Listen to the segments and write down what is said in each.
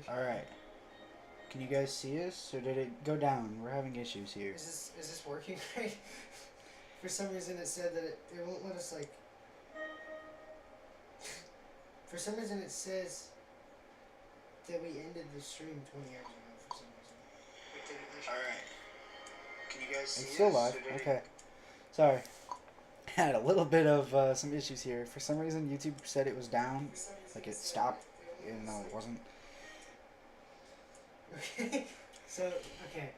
Alright. Can you guys see us? Or did it go down? We're having issues here. Is this working right? For some reason it said that it won't let us, like... For some reason it says that we ended the stream 20 hours ago for some reason. Alright. Can you guys see us? It's still live. Okay. Sorry. Had a little bit of some issues here. For some reason YouTube said it was down. Like it stopped. Even though it wasn't. Okay. So, okay.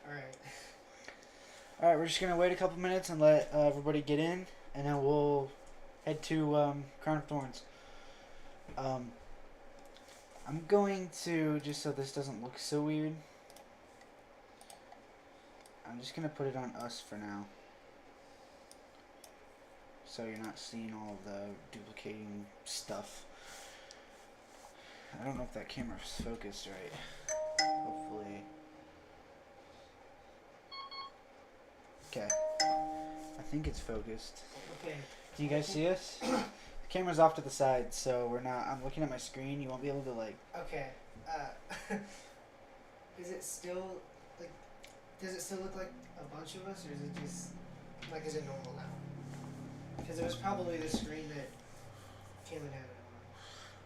Alright. Alright, we're just going to wait a couple minutes and let everybody get in. And then we'll head to Crown of Thorns. I'm going to, just so this doesn't look so weird, I'm just going to put it on us for now. So you're not seeing all of the duplicating stuff. I don't know if that camera's focused right. Hopefully. Okay. I think it's focused. Okay. Can you guys see us? The camera's off to the side, so we're not... I'm looking at my screen. You won't be able to, like... Okay. Is it still... like... Does it still look like a bunch of us, or is it just... like, is it normal now? Because it was probably the screen that Caitlin had it on.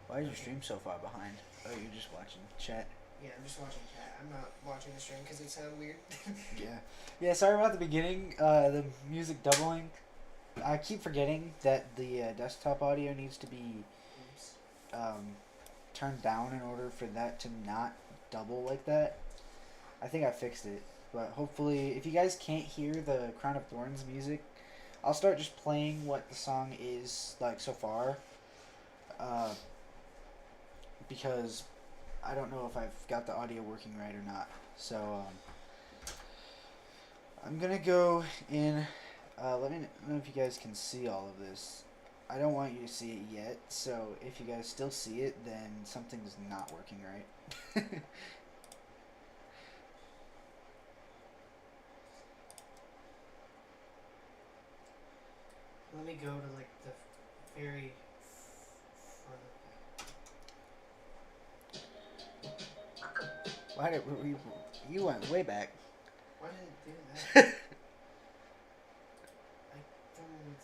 Why is your stream so far behind? Oh, you're just watching chat. Yeah, I'm just watching chat. I'm not watching the stream because it sounded weird. Yeah. Yeah, sorry about the beginning. The music doubling. I keep forgetting that the desktop audio needs to be turned down in order for that to not double like that. I think I fixed it. But hopefully, if you guys can't hear the Crown of Thorns music, I'll start just playing what the song is like so far. Because I don't know if I've got the audio working right or not. So I'm gonna go in. Let me know if you guys can see all of this. I don't want you to see it yet. So if you guys still see it, then something's not working right. Let me go to, like, the very front. Why did you went way back? Why did it do that? I don't know what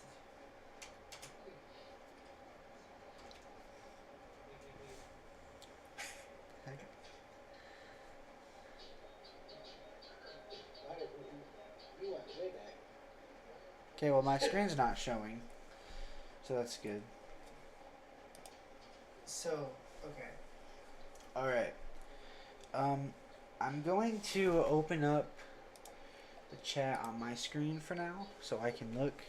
to... You went way back. Okay, well my screen's not showing, so that's good. So, okay. Alright. I'm going to open up the chat on my screen for now, so I can look.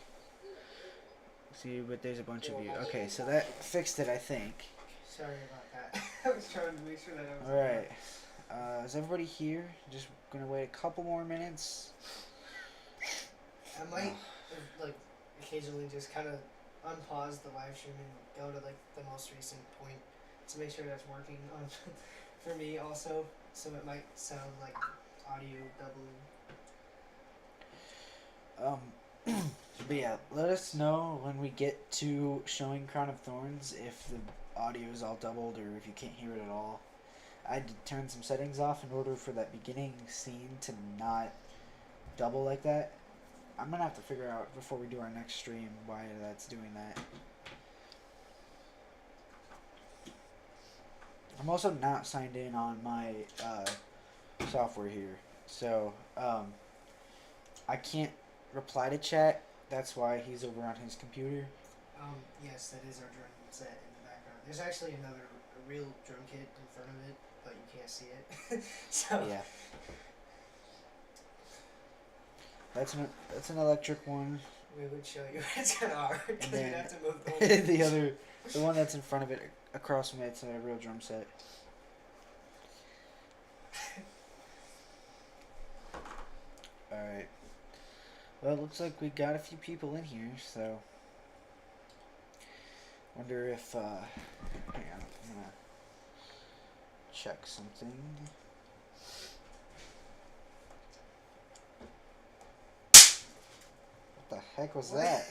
See, but there's a bunch of you. Okay, so that fixed it, I think. Sorry about that. I was trying to make sure that I was... Alright. Is everybody here? Just gonna wait a couple more minutes. I might, like, occasionally just kind of unpause the live stream and go to, like, the most recent point to make sure that's working on for me also. So it might sound like audio doubling. But yeah, let us know when we get to showing Crown of Thorns if the audio is all doubled or if you can't hear it at all. I did turn some settings off in order for that beginning scene to not double like that. I'm gonna have to figure out before we do our next stream why that's doing that. I'm also not signed in on my software here, so I can't reply to chat. That's why he's over on his computer. Yes, that is our drum set in the background. There's actually a real drum kit in front of it, but you can't see it. So yeah, that's an electric one. We would show you. It's kind of hard because you'd have to move the one that's in front of it, across from it's a real drum set. Alright. Well, it looks like we got a few people in here, so... Wonder if, hang on, I'm gonna check something. What the heck was that?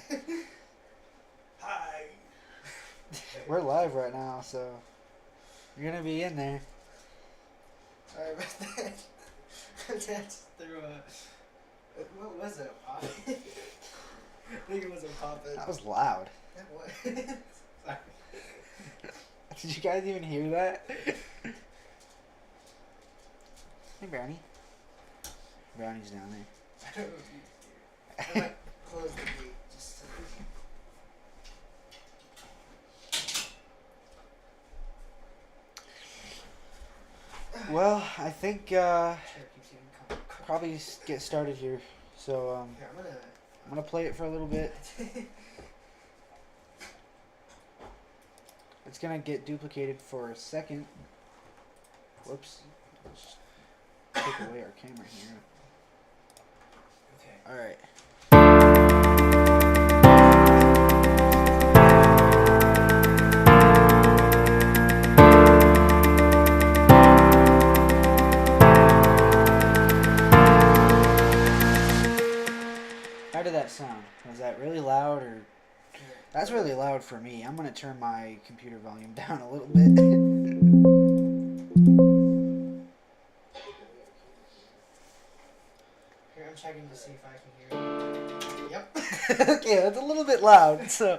Hi! We're live right now, so... You're gonna be in there. Sorry about that. My dad just threw a. What was it? A pop? I think it was a pop. That was loud. That was. Sorry. Did you guys even hear that? Hey, Brownie. Brownie's down there. I don't know if you hear. I might close the gate just to. Well, I think Chair keeps getting caught. probably get started here. So Here, I'm gonna play it for a little bit. It's gonna get duplicated for a second. Whoops. Let's take away our camera here. Okay. Alright. How did that sound? Was that really loud or... That's really loud for me. I'm gonna turn my computer volume down a little bit. Here, I'm checking to see if I can hear it. Yep. Okay, that's a little bit loud. So,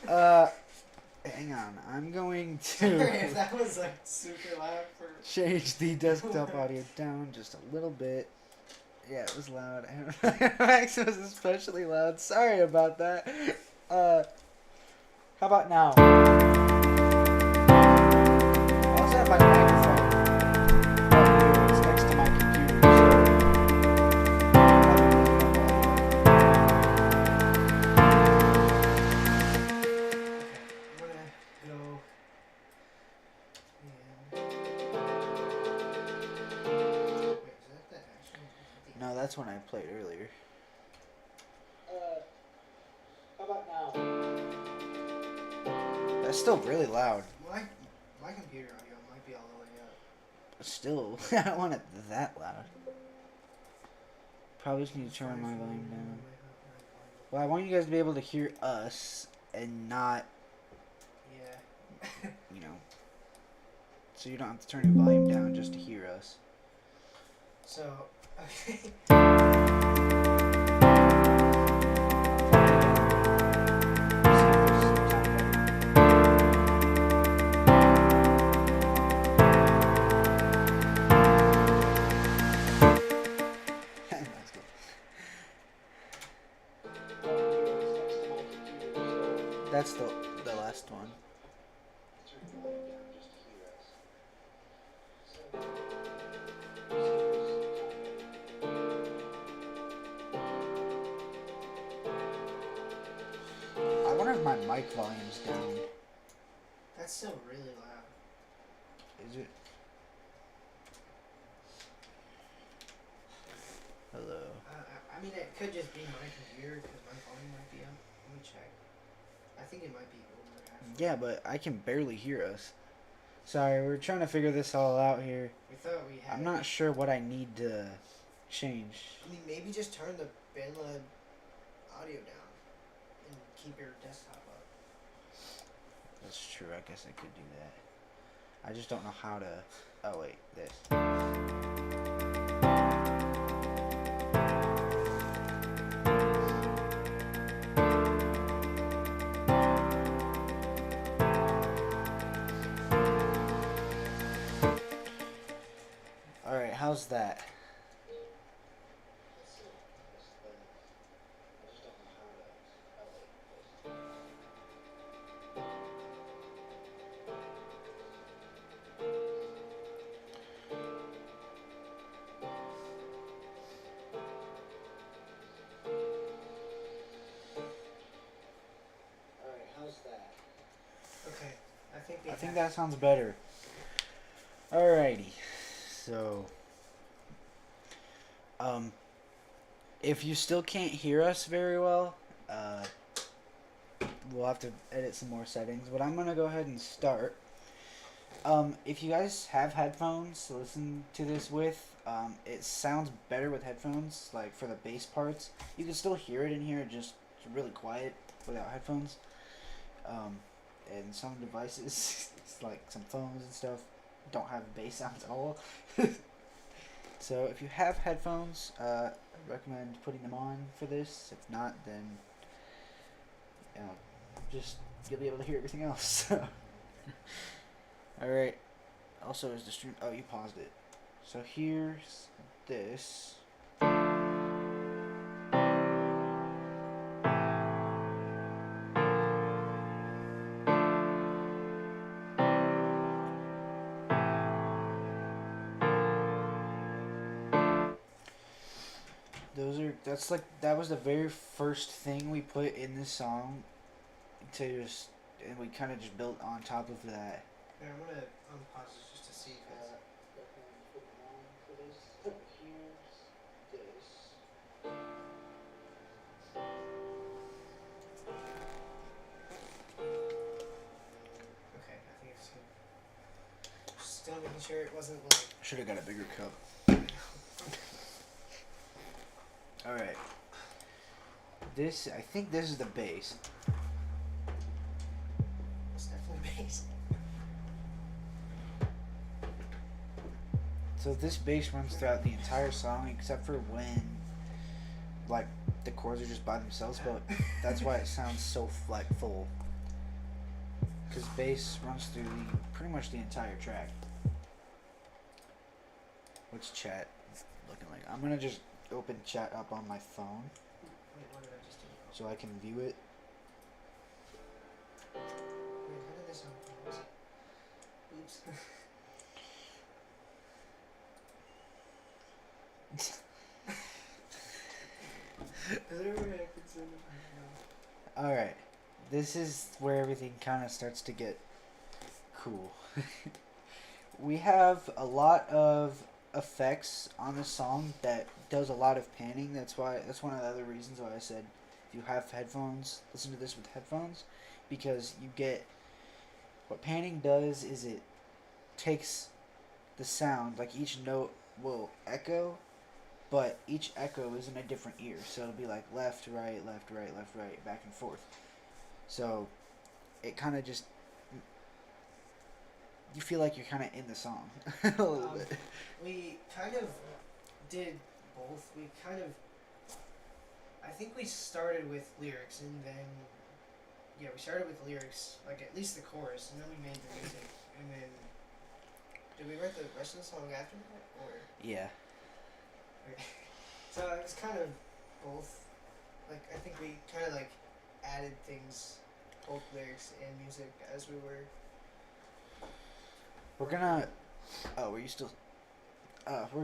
hang on. I'm going Sorry to if that was like super loud for. change the desktop audio down just a little bit. Yeah, it was loud. Max was especially loud. Sorry about that. How about now? I also have my microphone right here. It's next to my computer. Okay, I'm gonna go. Wait, is that the actual? No, that's when I played earlier. How about now? That's still really loud. My computer audio might be all the way up. But still, I don't want it that loud. Probably just need to turn my volume down. Well, I want you guys to be able to hear us and not, Yeah. you know, so you don't have to turn your volume down just to hear us. So, okay. That's good. That's the last one. I wonder if my mic volume's down. That's still really loud. Is it? Hello. I mean, it could just be my computer because my volume might be up. Let me check. I think it might be over half. Yeah, but I can barely hear us. Sorry, we're trying to figure this all out here. We thought we had. I'm not sure what I need to change. I mean, maybe just turn the BandLab audio down and keep your desktop up. That's true. I guess I could do that. I just don't know how to. Oh wait, this. All right, how's that? Okay, I think we. I think that sounds better. Alrighty, so if you still can't hear us very well, we'll have to edit some more settings. But I'm gonna go ahead and start. If you guys have headphones to listen to this with, it sounds better with headphones. Like for the bass parts, you can still hear it in here, just really quiet without headphones. and some devices, like some phones and stuff, don't have bass sounds at all. So if you have headphones, I recommend putting them on for this. If not, then just you'll be able to hear everything else. All right. Also, is the stream? Oh, you paused it. So here's this. That was the very first thing we put in this song and we kind of just built on top of that. Yeah, I'm gonna unpause this just to see if it's. Okay, I think it's good. Still making sure it wasn't like. Should have got a bigger cup. All right. I think this is the bass. It's definitely bass. So this bass runs throughout the entire song except for when, like, the chords are just by themselves. But that's why it sounds so full. Because bass runs through pretty much the entire track. What's chat looking like? I'm gonna just open chat up on my phone. Wait, what did I just do? So I can view it. Wait, how did this unpause? Oops. Is there a way I could send it? Alright. This is where everything kind of starts to get cool. We have a lot of effects on the song that does a lot of panning. That's one of the other reasons why I said if you have headphones, listen to this with headphones, because you get what panning does is it takes the sound, like each note will echo, but each echo is in a different ear. So it'll be like left, right, left, right, left, right, back and forth. So it kind of just, you feel like you're kind of in the song a little bit. We kind of did both. I think we started with lyrics and then, we started with lyrics, like at least the chorus, and then we made the music, and then, did we write the rest of the song after that, or? Yeah. Okay. So it was kind of both, like, I think we kind of like added things, both lyrics and music as we were. We're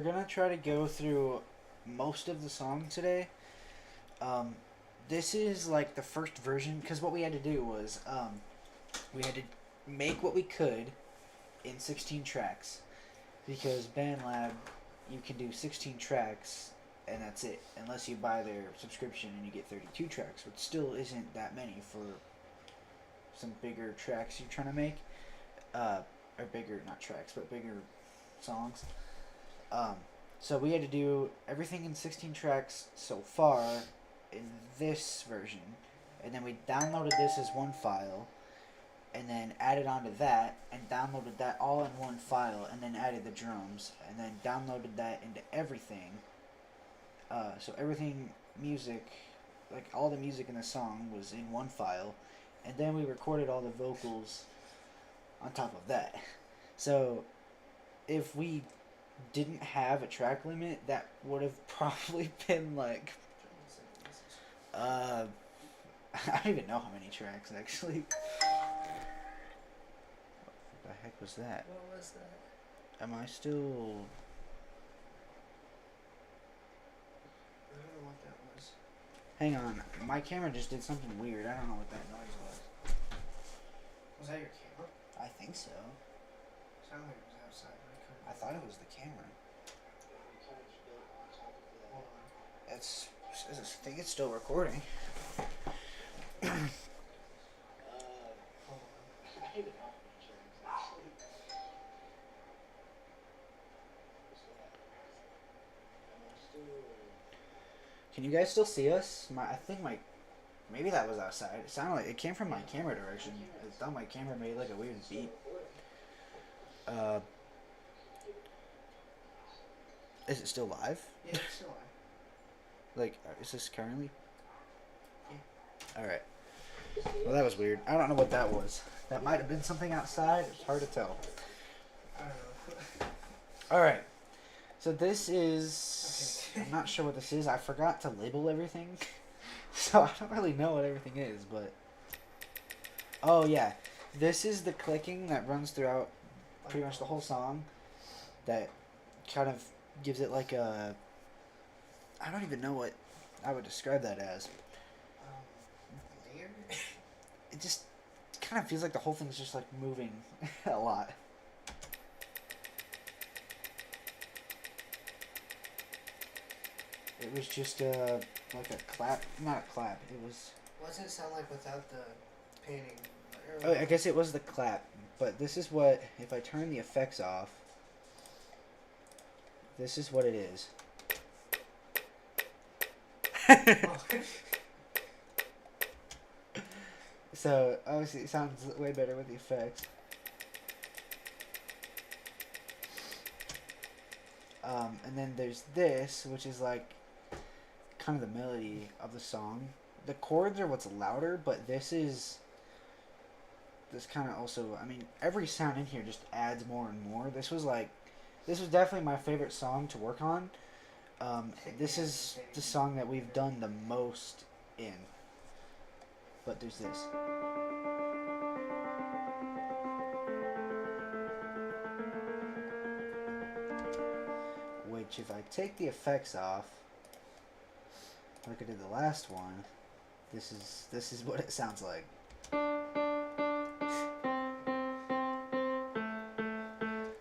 gonna try to go through most of the song today. This is like the first version, because what we had to do was we had to make what we could in 16 tracks, because BandLab, you can do 16 tracks and that's it, unless you buy their subscription and you get 32 tracks, which still isn't that many for some bigger tracks you're trying to make. Or bigger, not tracks, but bigger songs. So we had to do everything in 16 tracks so far in this version, and then we downloaded this as one file, and then added onto that, and downloaded that all in one file, and then added the drums, and then downloaded that into everything. So everything music, like all the music in the song was in one file, and then we recorded all the vocals on top of that. So if we didn't have a track limit, that would have probably been like I don't even know how many tracks actually. What the heck was that? What was that? Am I still? I don't know what that was. Hang on, my camera just did something weird. I don't know what that noise was. Was that your camera? I think so. Sounded like it was outside. But I thought it was the camera. Hold on. I think it's still recording. Hold on. Can you guys still see us? I think my Maybe that was outside. It sounded like it came from my camera direction. I thought my camera made like a weird beep. Is it still live? Yeah, it's still on. Like, is this currently? Yeah. Alright. Well, that was weird. I don't know what that was. That might have been something outside. It's hard to tell. I don't know. Alright. So this is... Okay. I'm not sure what this is. I forgot to label everything. So I don't really know what everything is, but... Oh, yeah. This is the clicking that runs throughout pretty much the whole song. That kind of gives it like a... I don't even know what I would describe that as. Layer? It just kind of feels like the whole thing's just like moving a lot. It was just like a clap, not a clap. It was. What does it sound like without the painting? Oh, I guess it was the clap. But this is what, if I turn the effects off, this is what it is. So obviously it sounds way better with the effects. And then there's this, which is like kind of the melody of the song. The chords are what's louder, but this kind of also, I mean, every sound in here just adds more and more. This was definitely my favorite song to work on. This is the song that we've done the most in. But there's this. Which, if I take the effects off, like I did the last one, this is what it sounds like.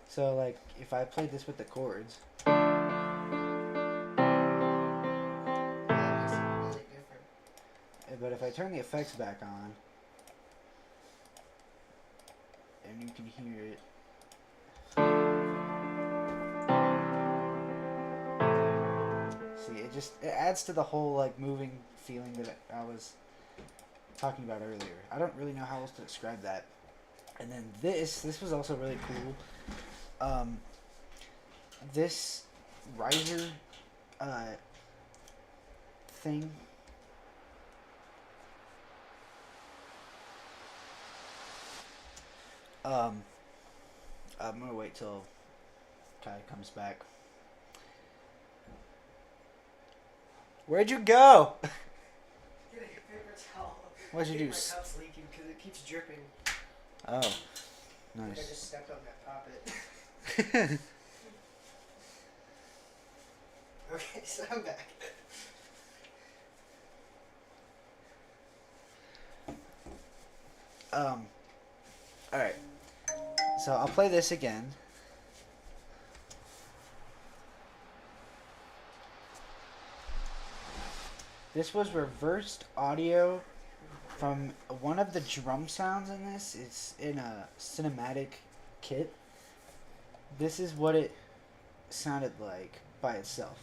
So, like, if I played this with the chords. But if I turn the effects back on, and you can hear it. See, it adds to the whole, like, moving feeling that I was talking about earlier. I don't really know how else to describe that. And then this was also really cool. This riser thing. I'm gonna wait till Kai comes back. Where'd you go? Get a paper towel. What'd you do? My cup's leaking because it keeps dripping. Oh, I think I nice. just stepped on that poppet. Okay, so I'm back. Alright. So I'll play this again. This was reversed audio from one of the drum sounds in this. It's in a cinematic kit. This is what it sounded like by itself.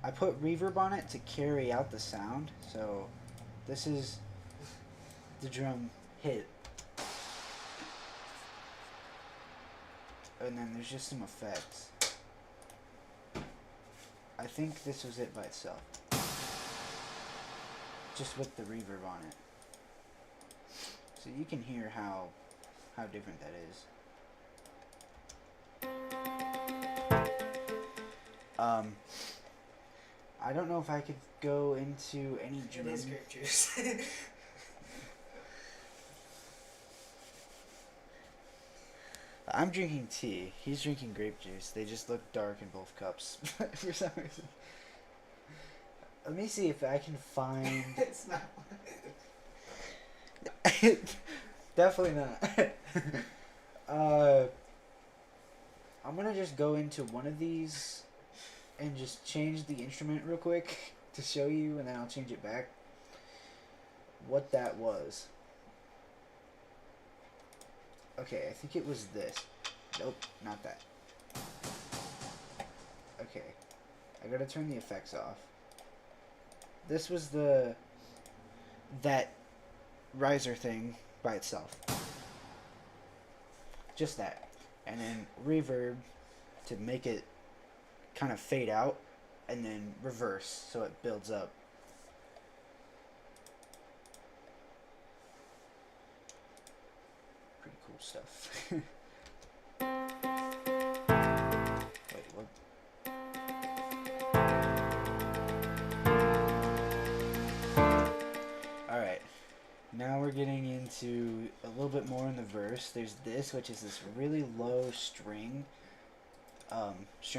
I put reverb on it to carry out the sound. So this is the drum hit. And then there's just some effects. I think this was it by itself. Just with the reverb on it. So you can hear how different that is. I don't know if I could go into any drum. It is grape juice. I'm drinking tea. He's drinking grape juice. They just look dark in both cups for some reason. Let me see if I can find. It's not. Definitely not. I'm gonna just go into one of these and just change the instrument real quick to show you, and then I'll change it back. What that was. Okay, I think it was this. Nope, not that. Okay, I gotta turn the effects off. This was the that riser thing by itself. Just that. And then reverb to make it kind of fade out, and then reverse so it builds up. Pretty cool stuff. Wait, what? Alright. Now we're getting into a little bit more in the verse. There's this, which is this really low string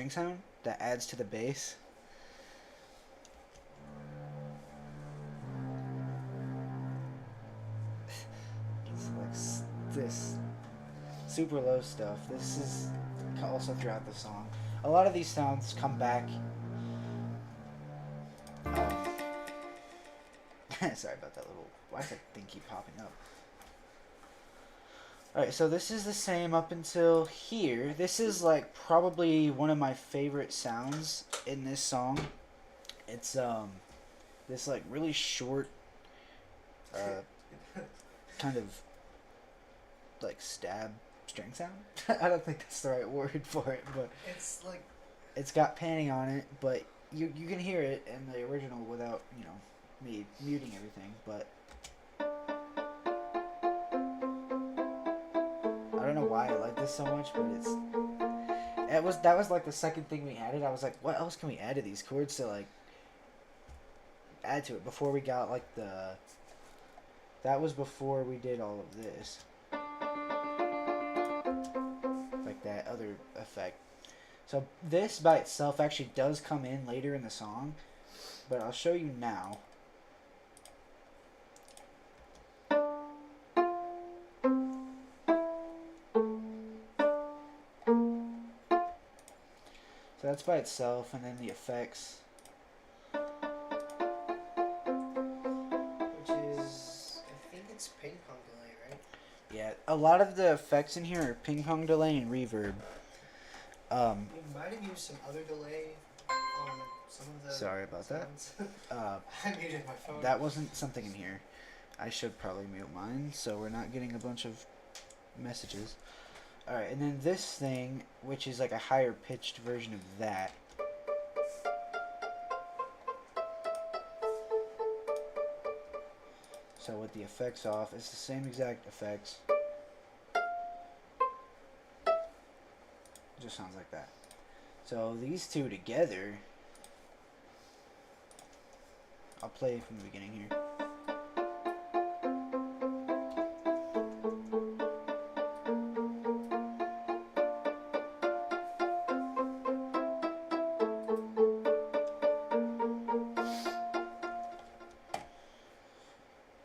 sound that adds to the bass. It's like this super low stuff. This is also throughout the song. A lot of these sounds come back. Sorry about that little. Why does that thing keep popping up? Alright, so this is the same up until here. This is like probably one of my favorite sounds in this song. It's this like really short kind of like stab string sound. I don't think that's the right word for it, but It's like it's got panning on it, but you can hear it in the original without, you know, me muting everything, but I don't know why I like this so much, but that was like the second thing we added. I was like, what else can we add to these chords to like add to it before we got like that was before we did all of this. Like that other effect. So this by itself actually does come in later in the song, but I'll show you now. So that's by itself, and then the effects. which is I think it's ping pong delay, right? Yeah, a lot of the effects in here are ping pong delay and reverb. We might have used some other delay on some of the Sorry about that. sounds. I muted my phone. That wasn't something in here. I should probably mute mine so we're not getting a bunch of messages. Alright, and then this thing, which is like a higher pitched version of that. So with the effects off, it's the same exact effects. It just sounds like that. So these two together, I'll play from the beginning here.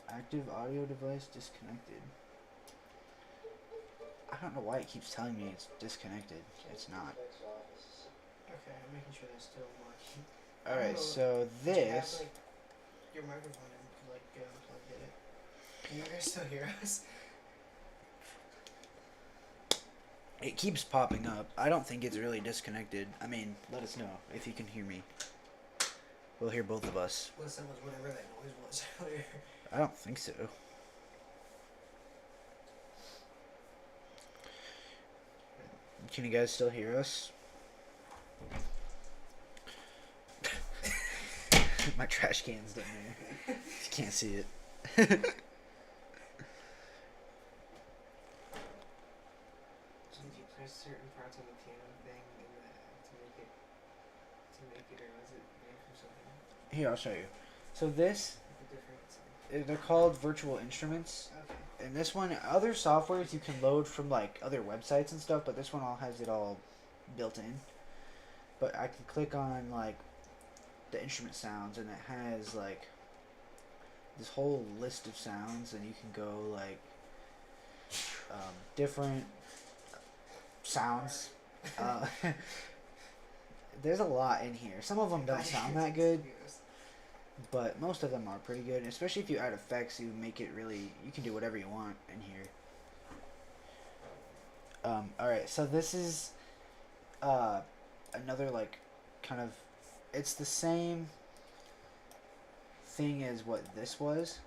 Active audio device disconnected. I don't know why it keeps telling me it's disconnected. It's not. Okay, I'm making sure they're still working. Alright, so Did you have, this. like, your microphone and like unplugged it. Can you guys still hear us? It keeps popping up. I don't think it's really disconnected. I mean, let us know if you can hear me. We'll hear both of us. Unless that was whatever that noise was earlier. I don't think so. Can you guys still hear us? My trash can's down there. You can't see it. So did you press certain parts on the piano thing to make it, or was it made from something? Here, I'll show you. So this, Like a different. they're called virtual instruments. Okay. And this one, other softwares you can load from like other websites and stuff, but this one all has it all built in. But I can click on like the instrument sounds, and it has like this whole list of sounds, and you can go like different sounds. There's a lot in here. Some of them don't sound that good, but most of them are pretty good. Especially if you add effects, you make it really. You can do whatever you want in here. All right, so this is another like kind of. It's the same thing as what this was,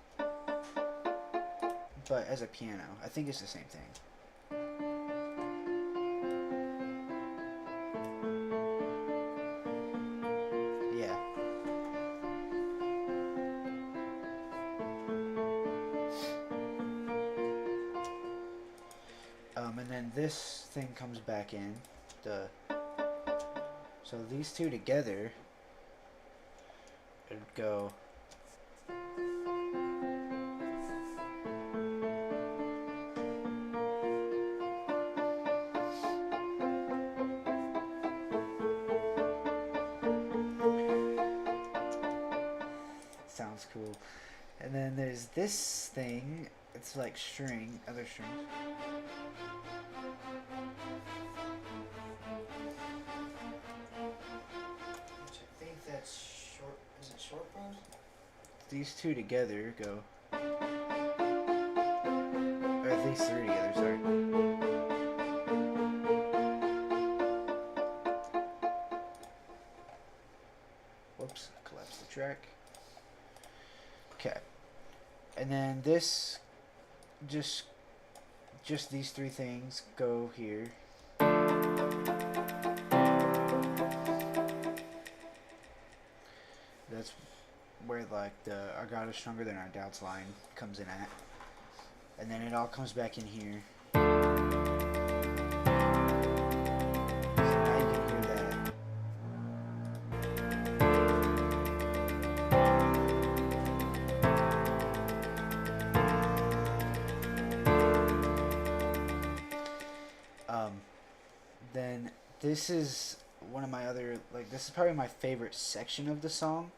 but as a piano. I think it's the same thing. Yeah. And then this thing comes back in. So these two together, it would go. Sounds cool. And then there's this thing. It's like string, other strings. Which I think that's short. Is it short bows? These two together go. Or these three together, sorry. Whoops, collapse the track. Okay. And then this, just these three things go here. That's where like the Our God is Stronger Than Our Doubts line comes in at. And then it all comes back in here. So now you can hear that. Then this is one of my other, like, this is probably my favorite section of the song.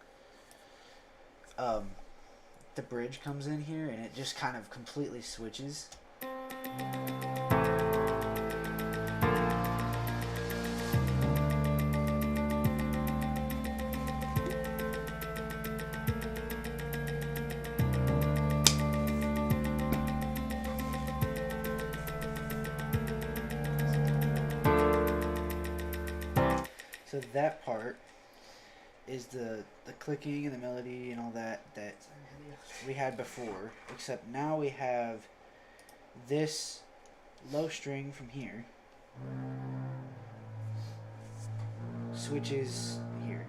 The bridge comes in here and it just kind of completely switches. So that part is the clicking and the melody and all that we had before, except now we have this low string from here switches here.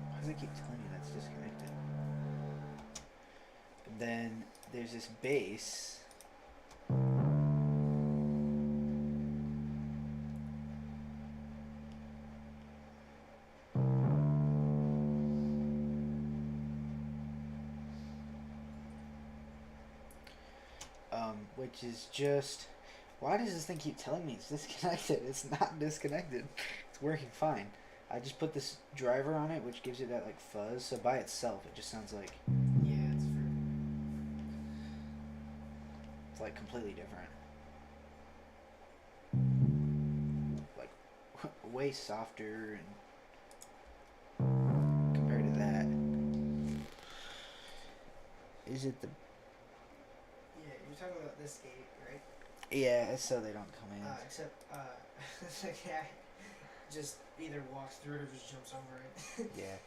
Why does it keep telling you that's disconnected? And then there's this bass. Which is just, why does this thing keep telling me it's disconnected? It's not disconnected. It's working fine. I just put this driver on it, which gives it that like fuzz. So by itself, it just sounds like, Yeah, it's it's like completely different. Like way softer and compared to that. Is it the? Yeah, you're talking about this gate, right? Yeah, it's so they don't come in. Except the cat just either walks through it or just jumps over it. Yeah.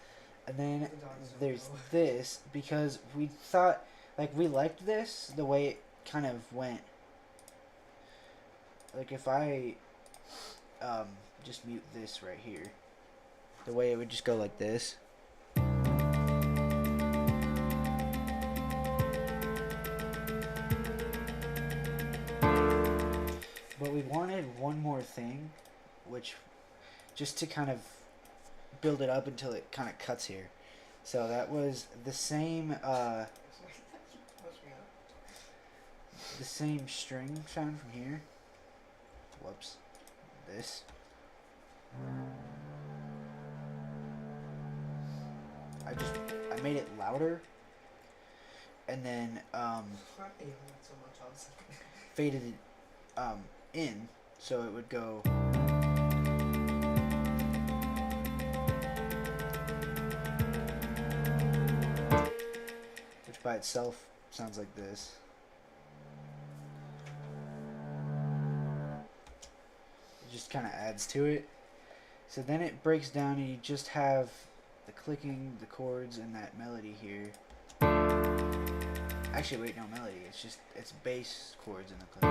And then The dogs don't there's know. this, because we thought, like, we liked this, the way it kind of went. Like, if I just mute this right here, the way it would just go like this. But we wanted one more thing, which just to kind of build it up until it kind of cuts here. So that was the same string sound from here. Whoops. This. I made it louder, and then faded it in, so it would go. Which by itself sounds like this. just kind of adds to it. So then it breaks down and you just have the clicking, the chords, and that melody here. Actually, wait, no melody. It's bass chords in the click.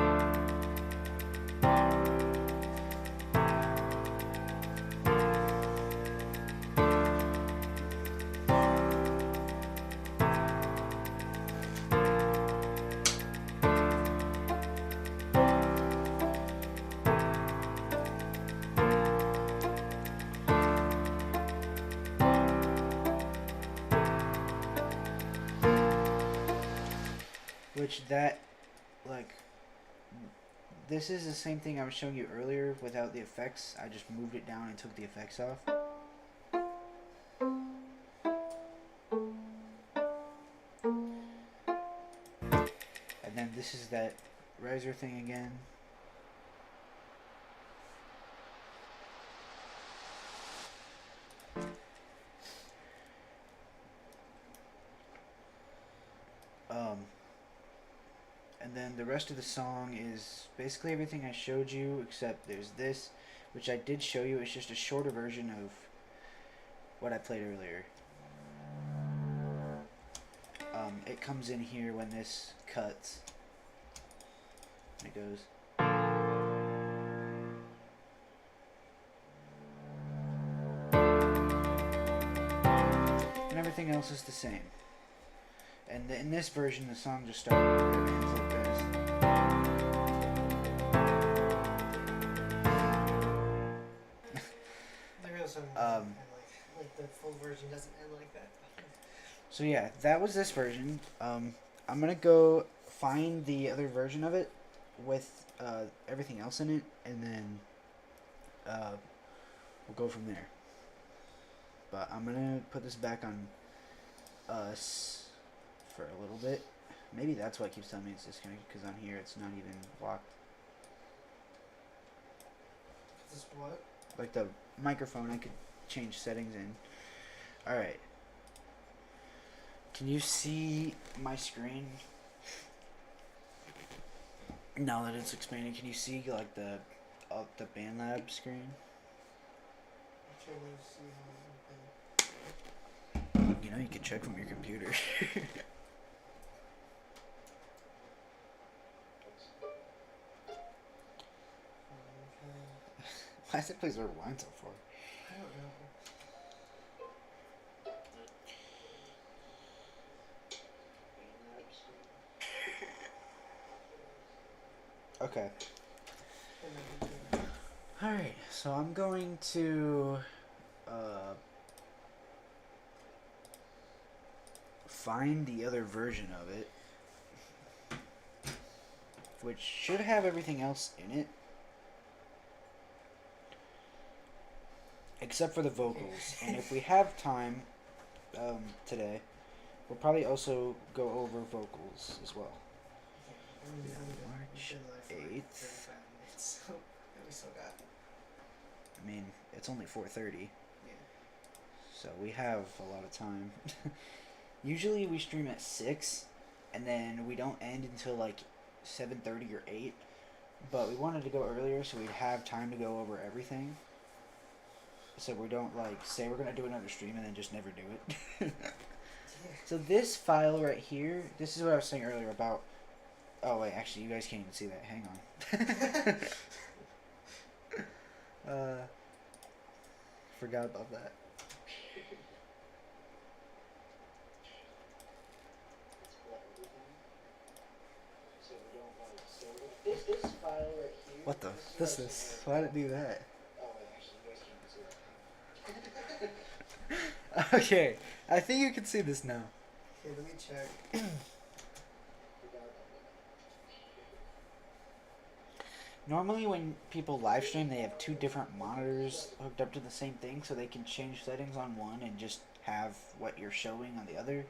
Which that, like, this is the same thing I was showing you earlier without the effects. I just moved it down and took the effects off. And then this is that riser thing again. And then the rest of the song is basically everything I showed you, except there's this, which I did show you. It's just a shorter version of what I played earlier. It comes in here when this cuts. And it goes. And everything else is the same. And in this version, the song just starts with hands like this. The real song doesn't end like the full version doesn't end like that. So yeah, that was this version. I'm gonna go find the other version of it with everything else in it, and then we'll go from there. But I'm gonna put this back on us for a little bit. Maybe that's why it keeps telling me it's disconnected, because on here it's not even locked. This what? Like the microphone, I could change settings in. Alright. Can you see my screen? Now that it's expanding, can you see like the BandLab screen? You know, you can check from your computer. Why does it play rewind so far? I don't know. Okay. Alright, so I'm going to find the other version of it, which should have everything else in it, except for the vocals. And if we have time today, we'll probably also go over vocals as well. March 8th. So we still got. I mean, it's only 4:30. Yeah. So we have a lot of time. Usually we stream at 6, and then we don't end until like 7:30 or 8. But we wanted to go earlier so we'd have time to go over everything. So we don't like say we're gonna do another stream and then just never do it. So this file right here, this is what I was saying earlier about. Oh wait, actually you guys can't even see that. Hang on. Forgot about that. This file right here. What the? This. Why did it do that? Okay, I think you can see this now. Okay, let me check. Normally when people live stream, they have 2 different monitors hooked up to the same thing, so they can change settings on one and just have what you're showing on the other.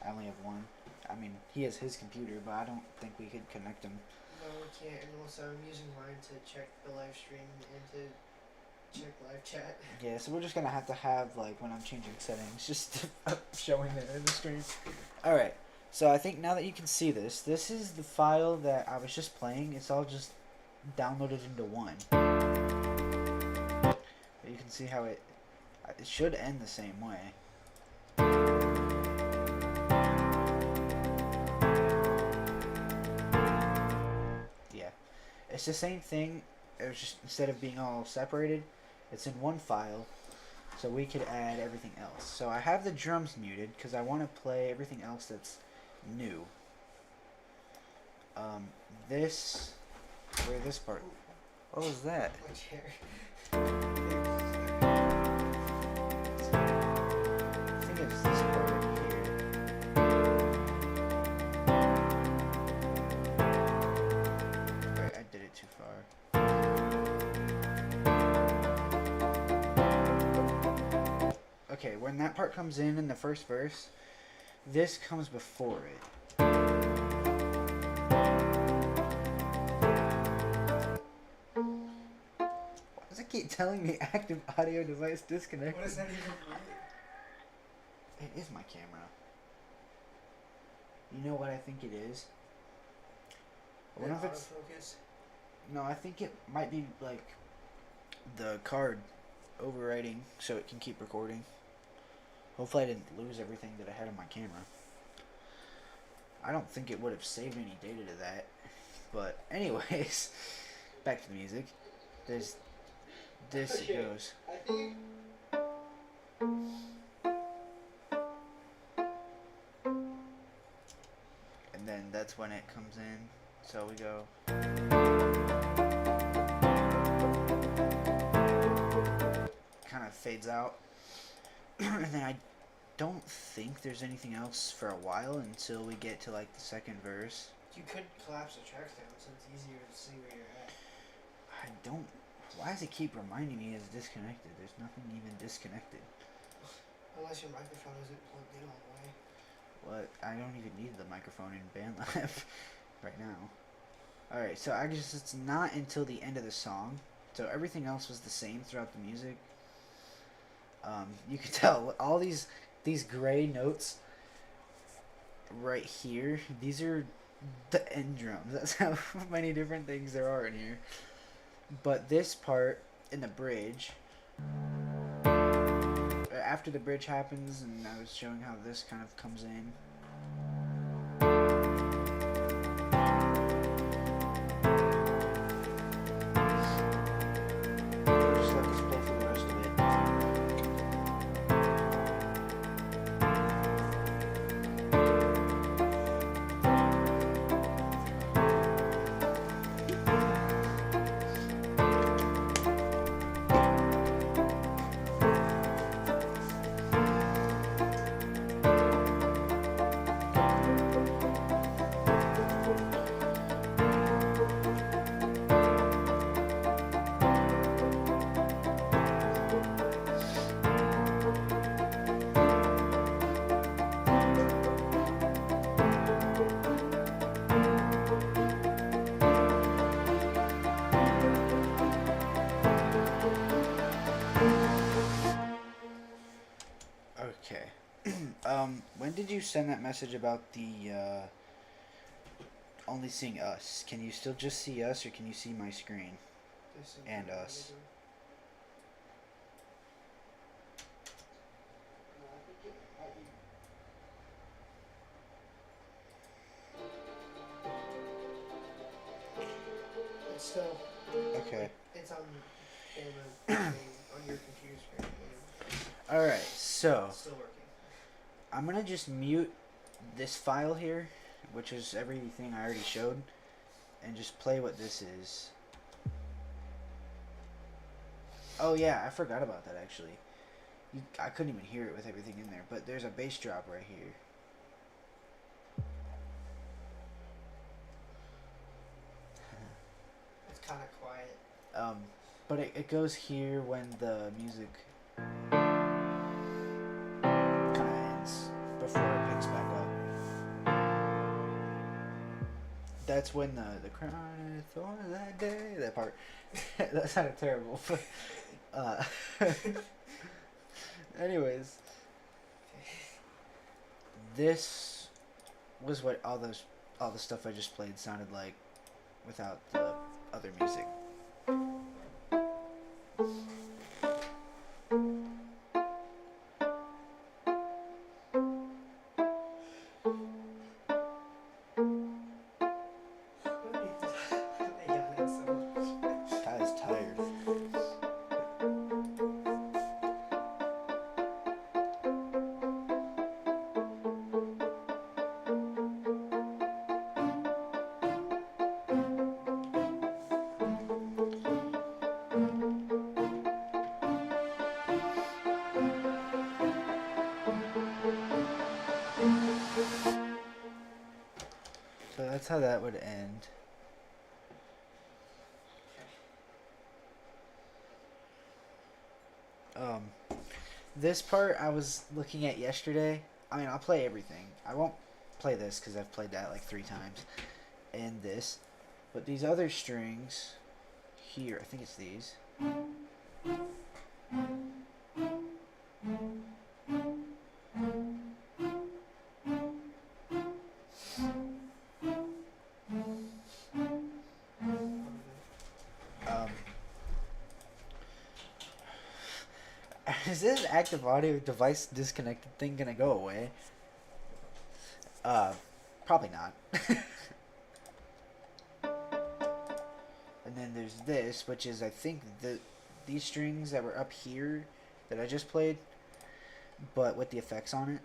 I only have one. I mean, he has his computer, but I don't think we could connect them. No, we can't, and also I'm using mine to check the live stream and to check live chat. Yeah, so we're just gonna have to have, like, when I'm changing settings, just showing it in the stream. Alright, so I think now that you can see this, this is the file that I was just playing. It's all just downloaded into one. You can see how it should end the same way. Yeah, it's the same thing. It was just, instead of being all separated, it's in one file, so we could add everything else. So I have the drums muted because I want to play everything else that's new. This part. What was that? My chair. I think it was this part right here. Wait, I did it too far. Okay, when that part comes in the first verse, this comes before it. Why does it keep telling me active audio device disconnected? What does that even mean? It is my camera. You know what I think it is? I wonder if it's... Autofocus? No, I think it might be like the card overwriting so it can keep recording. Hopefully I didn't lose everything that I had on my camera. I don't think it would have saved any data to that. But anyways, back to the music. There's this Okay. it goes. I think. And then that's when it comes in. So we go. Kind of fades out. And then I don't think there's anything else for a while until we get to like the second verse. You could collapse the tracks down so it's easier to see where you're at. I don't. Why does it keep reminding me it's disconnected? There's nothing even disconnected. Unless your microphone isn't plugged in all the way. What? I don't even need the microphone in BandLab right now. Alright, so I guess it's not until the end of the song. So everything else was the same throughout the music. You could tell all these gray notes right here. These are the end drums. That's how many different things there are in here. But this part in the bridge, after the bridge happens, and I was showing how this kind of comes in. Just let this play for the rest of it. Okay. When did you send that message about the only seeing us? Can you still just see us, or can you see my screen? And us. It's still. Okay. It's on camera on your computer screen. Alright, so It's still working. I'm gonna just mute this file here, which is everything I already showed, and just play what this is. Oh yeah, I forgot about that actually. I couldn't even hear it with everything in there, but there's a bass drop right here. It's kind of quiet. But it goes here when the music kind of ends before it picks back up. That's when the Crown of Thorns that day, that part. That sounded terrible. But, anyways, this was what all the stuff I just played sounded like without the other other music. Ty's tired. So that's how that would end. This part I was looking at yesterday. I mean, I'll play everything. I won't play this because I've played that like 3 times. And this. But these other strings here, I think it's these. Is this active audio device disconnected thing gonna go away? Probably not. And then there's this, which is I think these strings that were up here that I just played, but with the effects on it.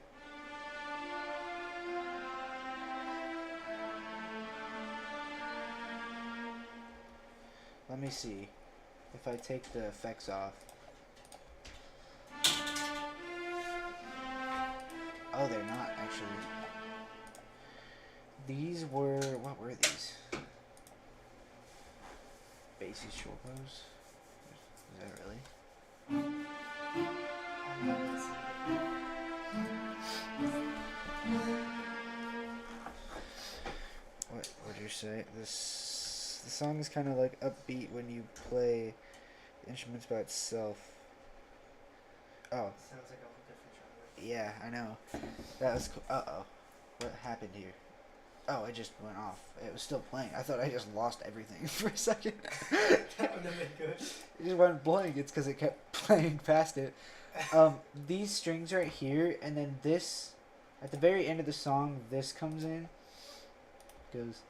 Let me see if I take the effects off. Oh, they're not actually. These were, what were these? Bassy shortbows? Is that really? What would you say? The song is kind of like upbeat when you play the instruments by itself. Oh. Sounds like a whole different genre. Yeah, I know. That was cool. Uh-oh. What happened here? Oh, it just went off. It was still playing. I thought I just lost everything for a second. That would have been good. It just went blank. It's because it kept playing past it. These strings right here, and then this, at the very end of the song, this comes in. Goes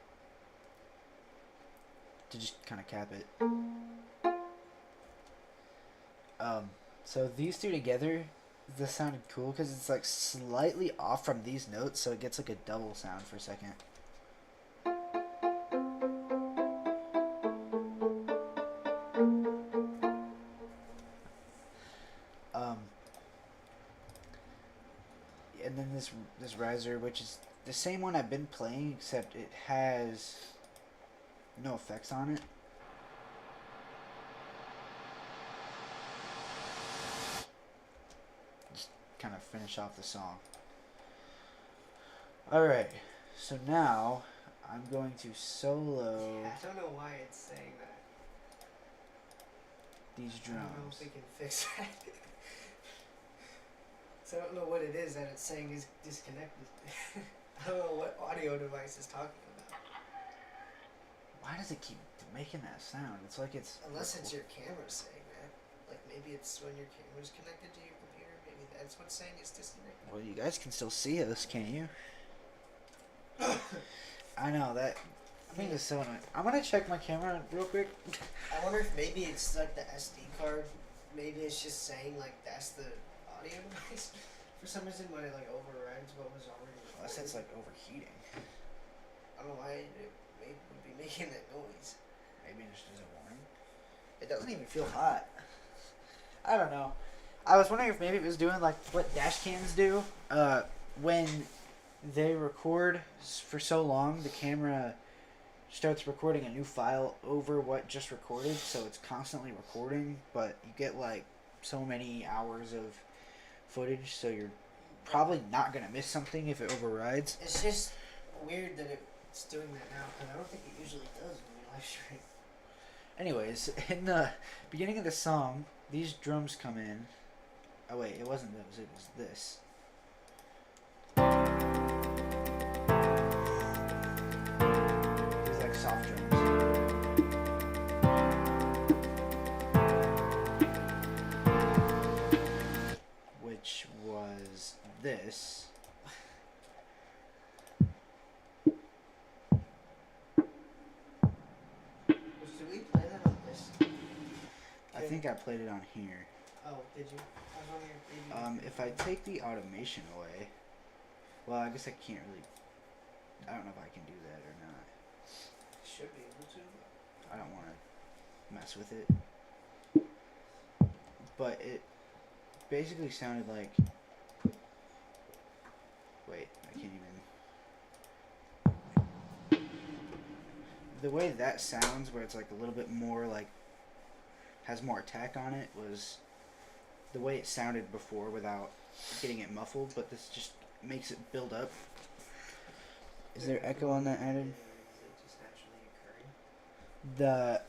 to just kind of cap it. So these two together, this sounded cool because it's like slightly off from these notes, so it gets like a double sound for a second. And then this riser, which is the same one I've been playing, except it has no effects on it. Just kind of finish off the song. Alright, so now I'm going to solo Yeah, I don't know why it's saying that. these I don't know drums. if we can fix that. So I don't know what it is that it's saying is disconnected. I don't know what audio device is talking about. Why does it keep making that sound? It's like it's... Unless it's your camera saying that. Like maybe it's when your camera's connected to your computer. Maybe that's what's saying it's disconnected. Well, you guys can still see us, can't you? I know, that... I think it's so annoying. I'm gonna check my camera real quick. I wonder if maybe it's like the SD card. Maybe it's just saying like that's the audio device. For some reason, when it like overrides what was already recorded. Unless it's like overheating. I don't know why it would be making that noise. Maybe it just isn't warm. It doesn't even feel hot. I don't know. I was wondering if maybe it was doing like what dash cams do. When they record for so long, the camera starts recording a new file over what just recorded, so it's constantly recording, but you get like so many hours of footage, so you're probably not gonna miss something if it overrides. It's just weird that it's doing that now, because I don't think it usually does when you live stream. Anyways, in the beginning of the song, these drums come in. Oh wait, it wasn't those, it was this. These like soft drums. think I played it on here. Oh, did you? I was wondering If I take the automation away, well, I guess I can't really. I don't know if I can do that or not. Should be able to. I don't want to mess with it. But it basically sounded like. Wait, I can't even. The way that sounds, where it's like a little bit more like. Has more attack on it, was the way it sounded before without getting it muffled, but this just makes it build up. Is there echo on that added? Is it just naturally occurring? The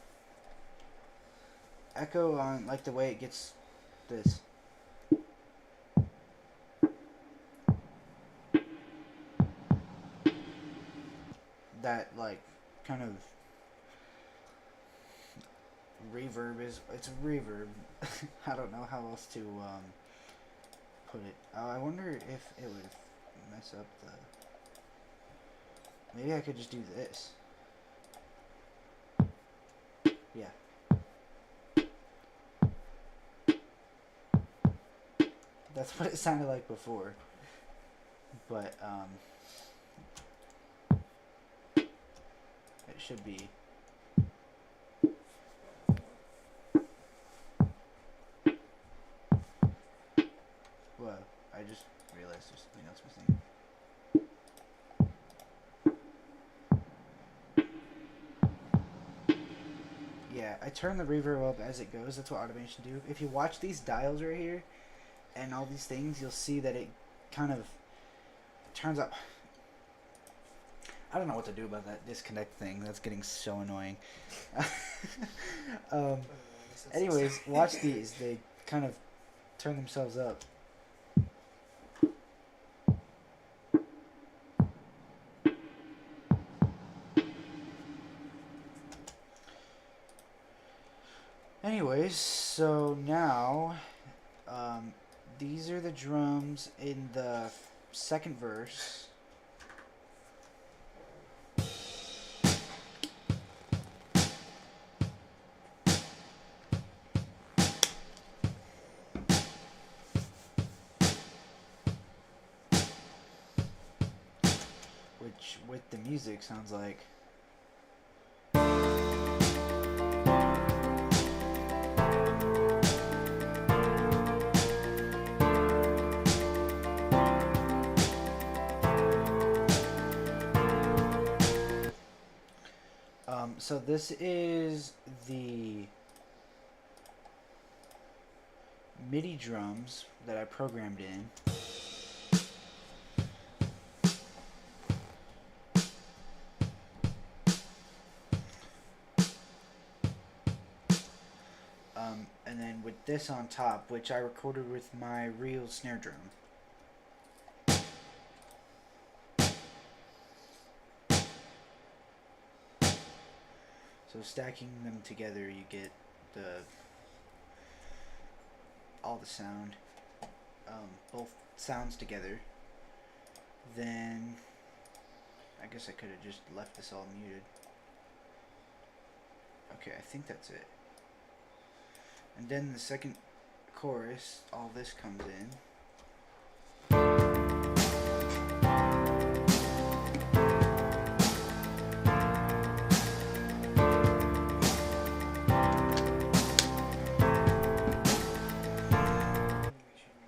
echo on, like, the way it gets this. That, like, kind of reverb is, it's a reverb. I don't know how else to put it. I wonder if it would mess up the. Maybe I could just do this. Yeah. That's what it sounded like before. But it should be. Well, I just realized there's something else missing. Yeah, I turn the reverb up as it goes. That's what automation do. If you watch these dials right here and all these things, you'll see that it kind of turns up. I don't know what to do about that disconnect thing. That's getting so annoying. Anyways, watch these. They kind of turn themselves up. Anyways, so now these are the drums in the second verse. Which, with the music, sounds like. So this is the MIDI drums that I programmed in. And then with this on top, which I recorded with my real snare drum. So stacking them together, you get all the sound, both sounds together. Then I guess I could have just left this all muted. Okay, I think that's it. And then the second chorus, all this comes in.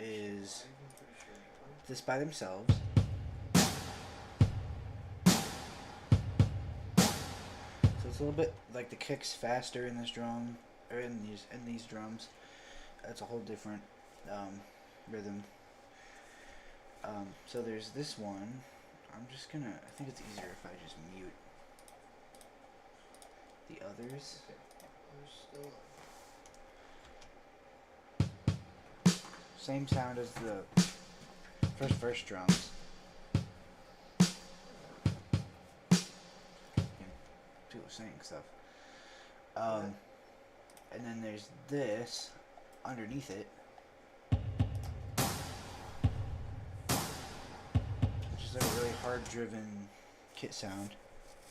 Is this by themselves. So it's a little bit like the kicks faster in this drum, or in these drums. That's a whole different rhythm. So there's this one. I'm just gonna. I think it's easier if I just mute the others. Same sound as the first verse drums. People saying stuff. And then there's this underneath it, which is like a really hard driven kit sound.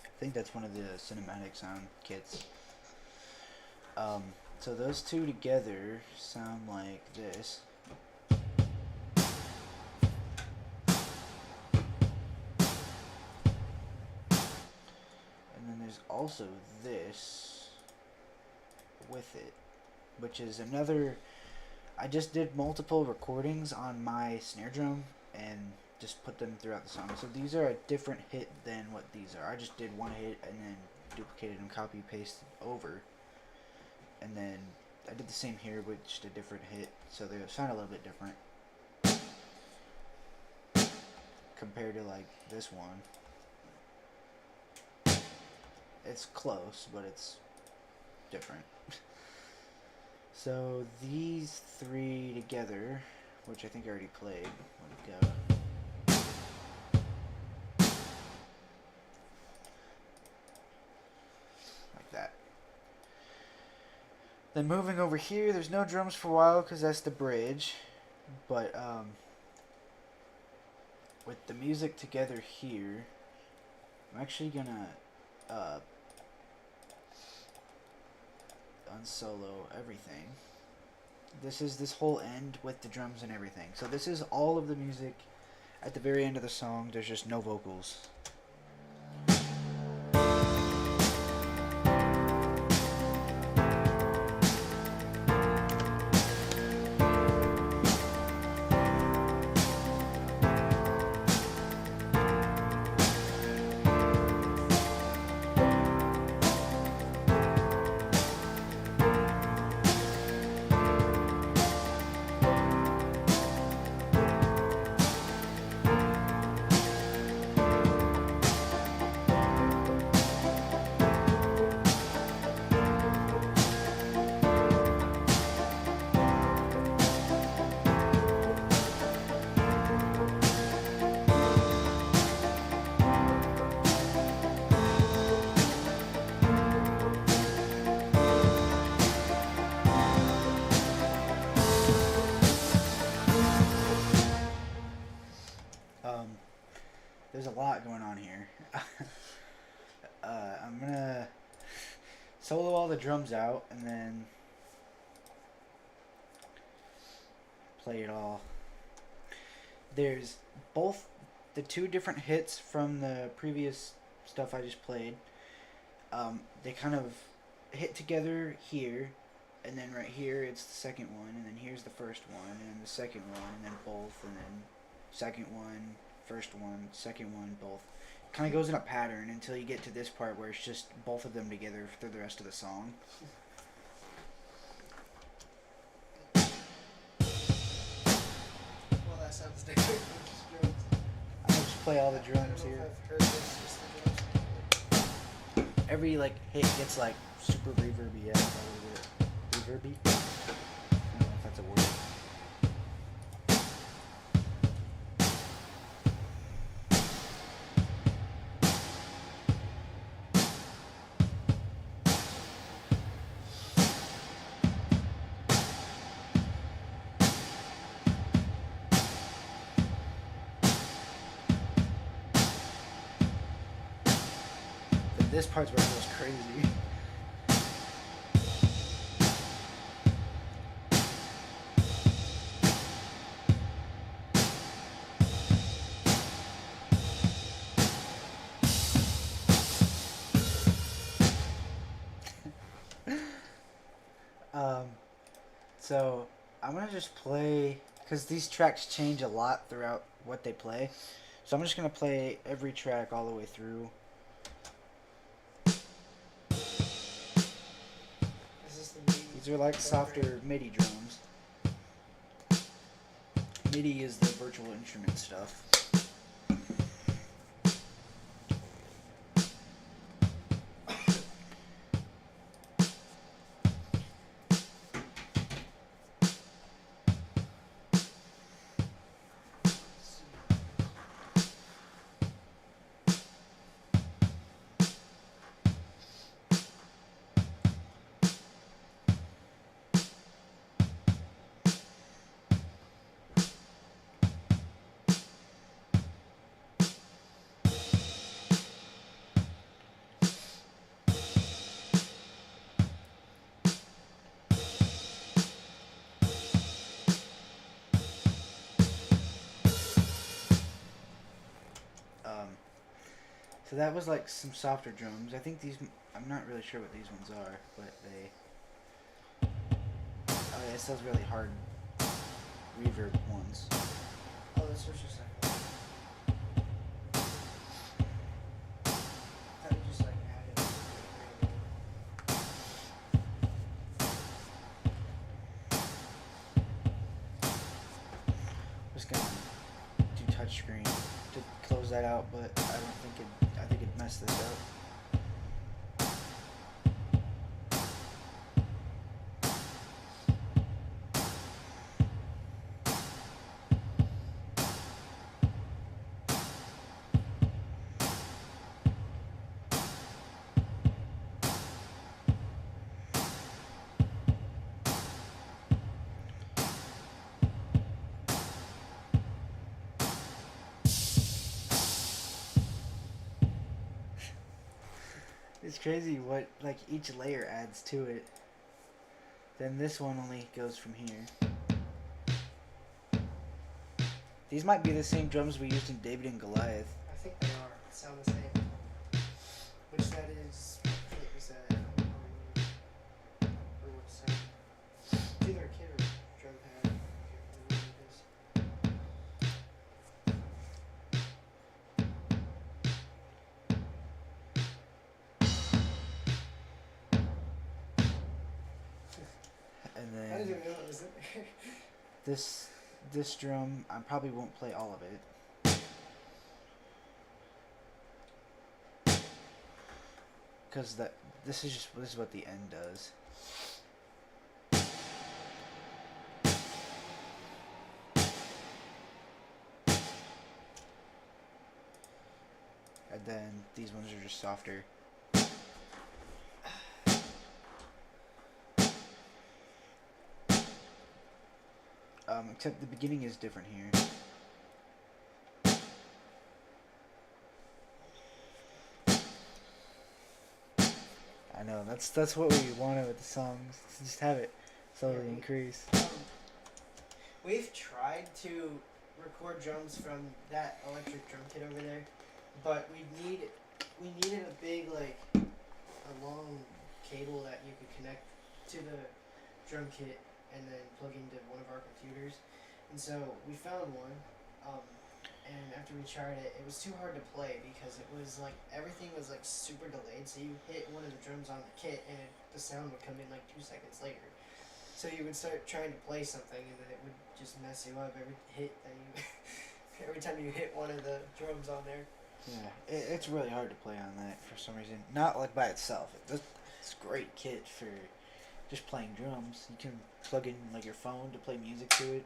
I think that's one of the cinematic sound kits. So those two together sound like this. And then there's also this with it, which is another. I just did multiple recordings on my snare drum and just put them throughout the song. So these are a different hit than what these are. I just did one hit and then duplicated and copy pasted over. And then I did the same here with just a different hit. So they sound a little bit different compared to like this one. It's close, but it's different. So these three together, which I think I already played, let it go. Like that. Then moving over here, there's no drums for a while because that's the bridge. But with the music together here, I'm actually gonna unsolo everything. This is this whole end with the drums and everything. So this is all of the music at the very end of the song. There's just no vocals. There's a lot going on here. I'm gonna solo all the drums out and then play it all. There's both the two different hits from the previous stuff I just played. They kind of hit together here, and then right here it's the second one, and then here's the first one, and then the second one, and then both, and then second one, first one, second one, both. Kind of goes in a pattern until you get to this part where it's just both of them together through the rest of the song. Well, that sounds different. I'll just play all the drums here. I've heard this, just the drums. Every like hit gets like super reverby. Yeah, reverby. I don't know if that's a word. This part's where it goes crazy. So I'm gonna just play, because these tracks change a lot throughout what they play. So I'm just gonna play every track all the way through. These are like softer MIDI drums. MIDI is the virtual instrument stuff. So that was like some softer drums. I think these. I'm not really sure what these ones are, but they. Oh yeah, it's those really hard reverb ones. Oh, this was just like. I thought you just like added. I'm just gonna do touchscreen to close that out, but I don't think it. I think it messed this up. It's crazy what like each layer adds to it. Then this one only goes from here. These might be the same drums we used in David and Goliath. I think they are. Sound the same. Which that is. What is that? I don't know. Or what sound? It's either a kit or a drum pad. I can't remember what it is. And I didn't then even know it was in there. this drum, I probably won't play all of it. Because this is what the end does. And then these ones are just softer. Except the beginning is different here. I know that's what we wanted with the songs. Just have it slowly increase. We've tried to record drums from that electric drum kit over there, but we needed a big a long cable that you could connect to the drum kit and then plug into one of our computers. And so we found one, and after we tried it, it was too hard to play because it was like everything was like super delayed. So you hit one of the drums on the kit, and the sound would come in like 2 seconds later. So you would start trying to play something, and then it would just mess you up every hit that you, every time you hit one of the drums on there. Yeah, it's really hard to play on that for some reason. Not like by itself. It's a great kit for just playing drums. You can plug in like your phone to play music to it.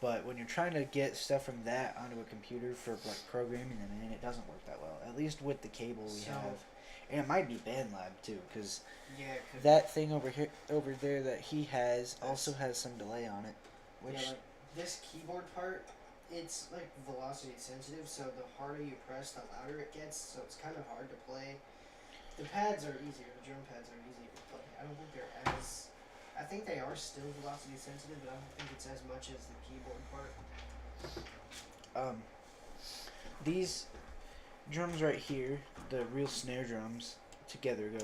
But when you're trying to get stuff from that onto a computer for like programming them in, it doesn't work that well. At least with the cable we have, and it might be BandLab too, because that thing over there that he has also has some delay on it. Which like this keyboard part, it's like velocity sensitive, so the harder you press, the louder it gets. So it's kind of hard to play. The pads are easier. The drum pads are easier to play. I don't think they're as. I think they are still velocity sensitive, but I don't think it's as much as the keyboard part. These drums right here, the real snare drums, together go.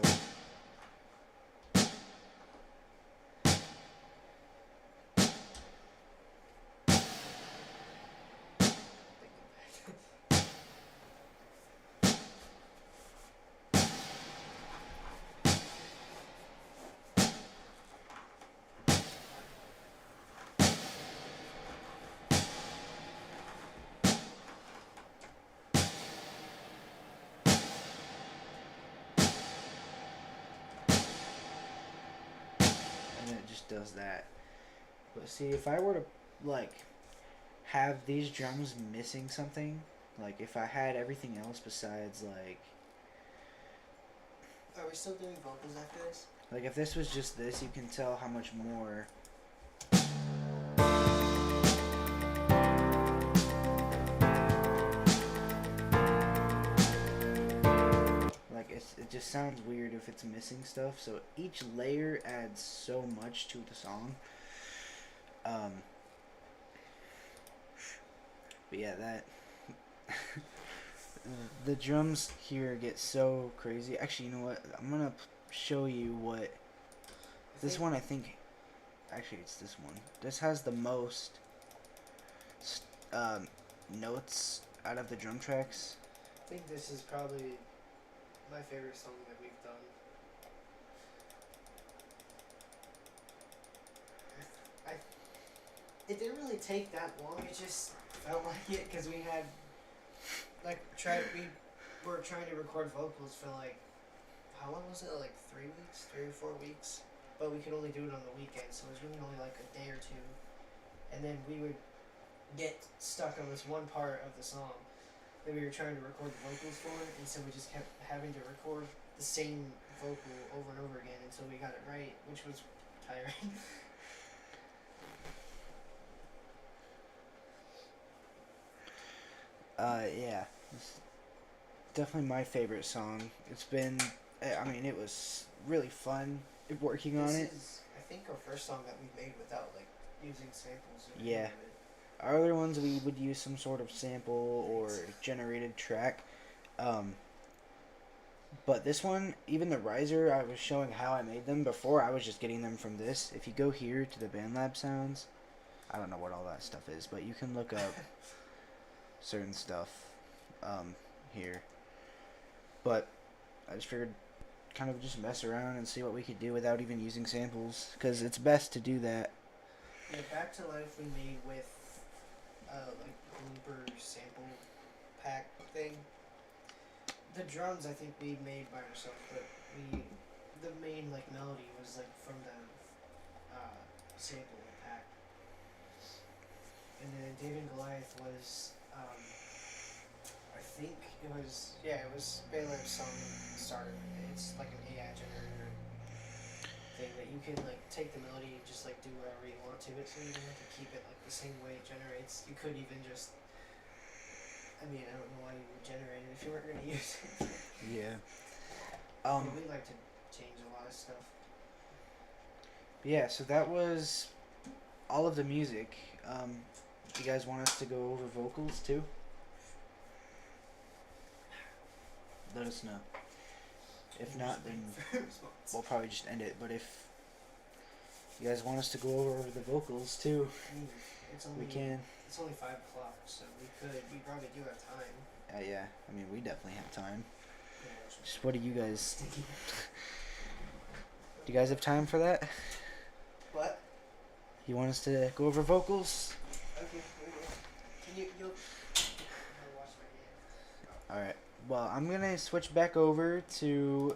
And it just does that. But see, if I were to like have these drums missing something, like if I had everything else besides like Are we still doing vocals after this? Like if this was just this, you can tell how much more. Like it just sounds weird if it's missing stuff. So each layer adds so much to the song. But yeah, that the drums here get so crazy. Actually, you know what? I'm gonna show you what this one. I think actually it's this one. This has the most um, notes out of the drum tracks. I think this is probably my favorite song that we've done. It didn't really take that long. It just felt like it because we had we were trying to record vocals for like how long was it? Like 3 weeks, 3 or 4 weeks. But we could only do it on the weekend, so it was really only like a day or two. And then we would get stuck on this one part of the song that we were trying to record the vocals for, and so we just kept having to record the same vocal over and over again until we got it right, which was tiring. Yeah, it's definitely my favorite song. It's been, I mean, it was really fun working on it. This is, I think, our first song that we made without like using samples. Or Yeah. any of it. Our other ones we would use some sort of sample or generated track. But this one, even the riser, I was showing how I made them before. I was just getting them from this. If you go here to the BandLab sounds, I don't know what all that stuff is, but you can look up certain stuff here. But I just figured kind of just mess around and see what we could do without even using samples, because it's best to do that. Yeah, Back to Life we made with like blooper sample pack thing. The drums I think we made by ourselves, but the main like melody was like from the sample pack. And then David and Goliath was I think it was Baylor's song starter. It's like an AI generator thing that you can like take the melody and just like do whatever you want to it, so you don't have to keep it like the same way it generates. You could even just I mean, I don't know why you would generate it if you weren't gonna use it. Yeah. But we like to change a lot of stuff. Yeah, so that was all of the music. You guys want us to go over vocals too? Let us know. If not, then we'll probably just end it. But if you guys want us to go over the vocals too, we can. It's only 5 o'clock, so we probably do have time. Yeah, I mean, we definitely have time. Yeah, Just what do you guys... Do you guys have time for that? What? You want us to go over vocals? Okay, you'll wash my hands. Alright. Well, I'm gonna switch back over to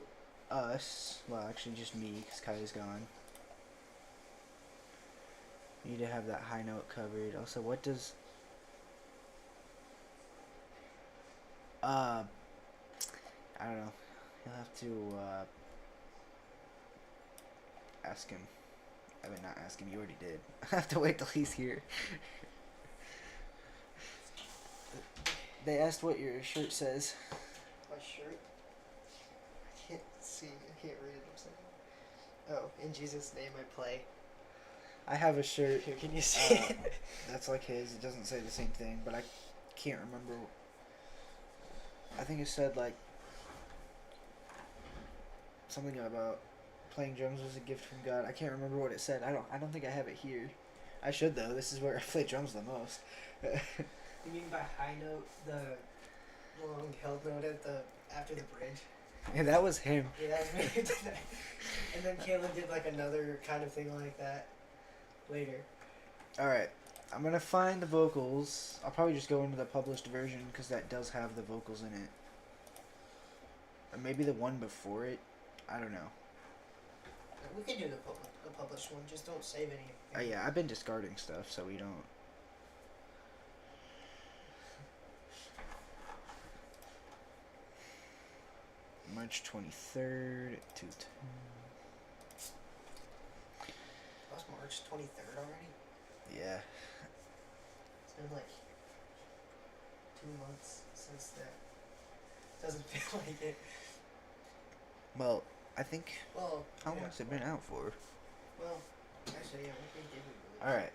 us. Well, actually just me, because Kai's gone. Need to have that high note covered. Also, what does... I don't know. You'll have to, ask him. I mean, not ask him, you already did. I have to wait till he's here. They asked what your shirt says. My shirt? I can't see. I can't read it. I'm sorry. Oh, in Jesus' name I play. I have a shirt. Here, can you see it? That's like his. It doesn't say the same thing, but I can't remember. I think it said like something about playing drums was a gift from God. I can't remember what it said. I don't think I have it here. I should though. This is where I play drums the most. You mean by high note the long held note at the after the bridge? Yeah, that was him. Yeah, that was me who did that. And then Caleb did like another kind of thing like that later. Alright, I'm gonna find the vocals. I'll probably just go into the published version because that does have the vocals in it. Or maybe the one before it. I don't know. We can do the published one. Just don't save anything. Yeah, I've been discarding stuff, so we don't. March 23rd, 210. That was March 23rd already? Yeah. It's been like 2 months since that. Doesn't feel like it. Well, I think. Well, How long has it been out for? Well, actually, yeah, what did we release? Alright.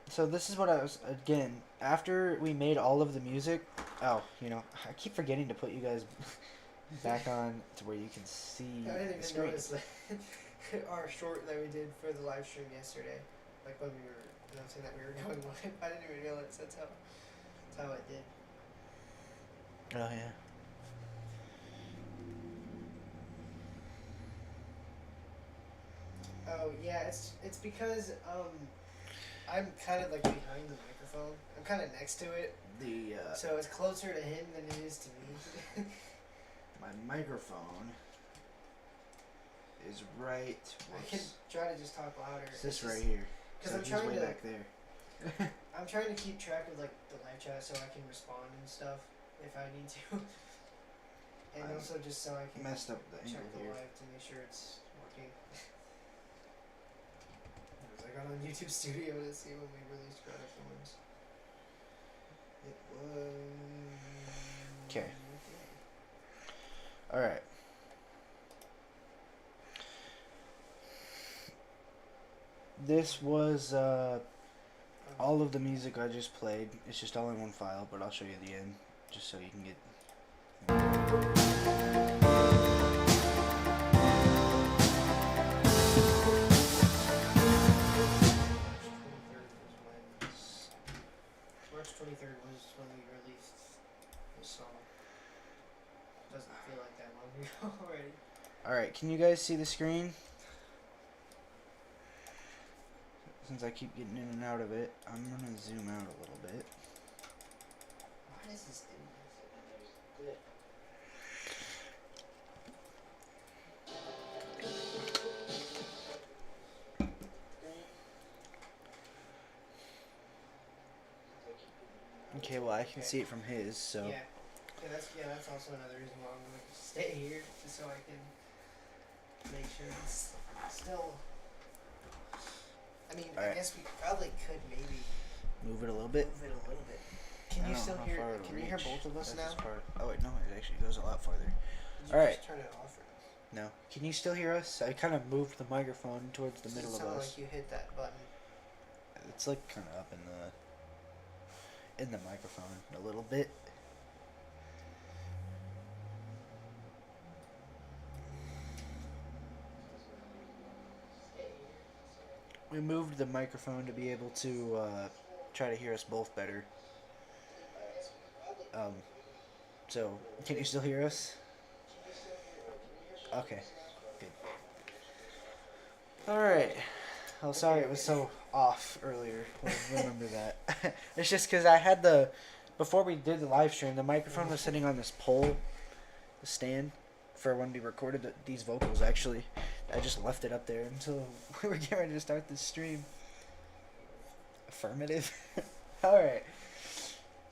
So this is what I was again after we made all of the music. Oh, I keep forgetting to put you guys back on to where you can see I didn't the even screen. notice that our short that we did for the live stream yesterday, like when we were announcing that we were going live. I didn't even realize that's how it did. Oh yeah. Oh yeah, it's because I'm kind of like behind the microphone. I'm kind of next to it, so it's closer to him than it is to me. My microphone is right. I can try to just talk louder. It's this right here. Because So I'm he's trying way to. back there. I'm trying to keep track of like the live chat so I can respond and stuff if I need to, and I also just so I can messed up the check angle the here. live to make sure it's working. I got on YouTube Studio to see when we released Crown of Thorns. It was. Okay. All right. This was all of the music I just played. It's just all in one file, but I'll show you the end just so you can get. March 23rd was when we released this song. Doesn't feel like that long ago already. All right, can you guys see the screen? Since I keep getting in and out of it, I'm gonna zoom out a little bit. Why does this do this? Okay, well I can see it from his, so. Yeah, that's also another reason why I'm going to stay here, just so I can make sure it's still. I mean, I guess we probably could maybe Move it a little bit. move it a little bit. Can you still hear? Can you hear both of us now? Oh wait, no, it actually goes a lot farther. Did you All right. just turn it off? Or No. Can you still hear us? I kind of moved the microphone towards the middle of sound us. like you hit that button. It's like kind of up in the microphone a little bit. We moved the microphone to be able to try to hear us both better. So, can you still hear us? Okay, good. Alright. Oh, sorry it was so off earlier. Remember that. It's just because I had before we did the live stream, the microphone was sitting on this pole, the stand, for when we recorded these vocals, actually. I just left it up there until we were getting ready to start this stream. Affirmative. Alright.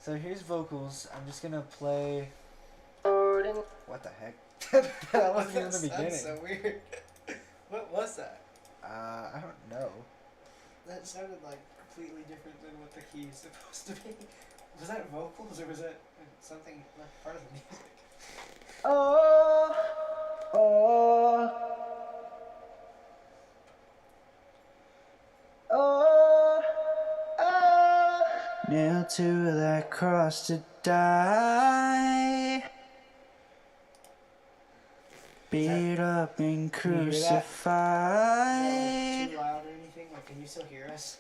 So here's vocals. I'm just gonna play. What the heck? That wasn't even the beginning. That's so weird. What was that? I don't know. That sounded like completely different than what the key is supposed to be. Was that vocals or was that something like part of the music? Oh, oh, oh, oh. Nailed to that cross to die. Beat up and crucified. Too loud or anything? Like, can you still hear us?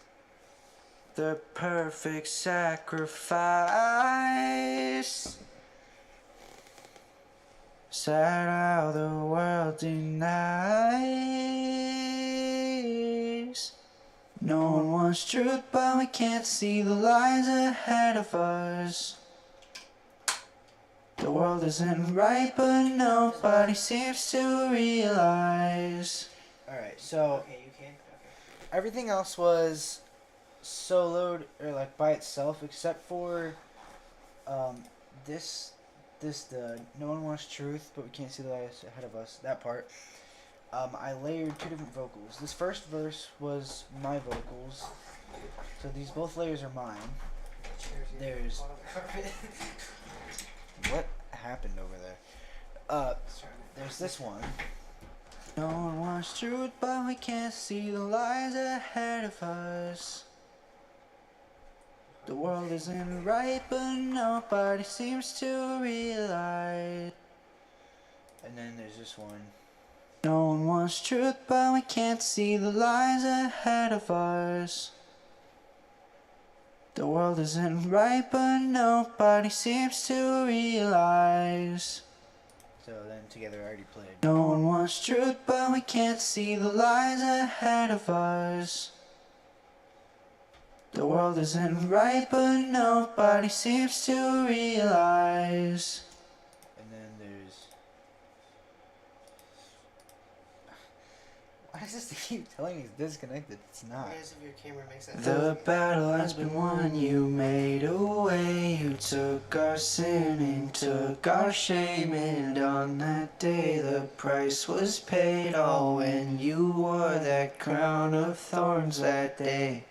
The perfect sacrifice. Sad how the world denies. No one wants truth, but we can't see the lies ahead of us. The world isn't right, but nobody seems to realize. Alright, so Okay, you can? Okay. everything else was soloed or like by itself except for the no one wants truth but we can't see the lies ahead of us, that part. I layered two different vocals. This first verse was my vocals, so these both layers are mine. There's what happened over there? There's this one. No one wants truth, but we can't see the lies ahead of us. The world isn't right, but nobody seems to realize. And then there's this one. No one wants truth, but we can't see the lies ahead of us. The world isn't right, but nobody seems to realize. So then together I already played. No one wants truth, but we can't see the lies ahead of us. The world isn't right, but nobody seems to realize. And then there's... Why does this keep telling me it's disconnected? It's not. As if your camera makes that. The battle has been won, you made a way. You took our sin and took our shame. And on that day the price was paid. All when you wore that crown of thorns that day.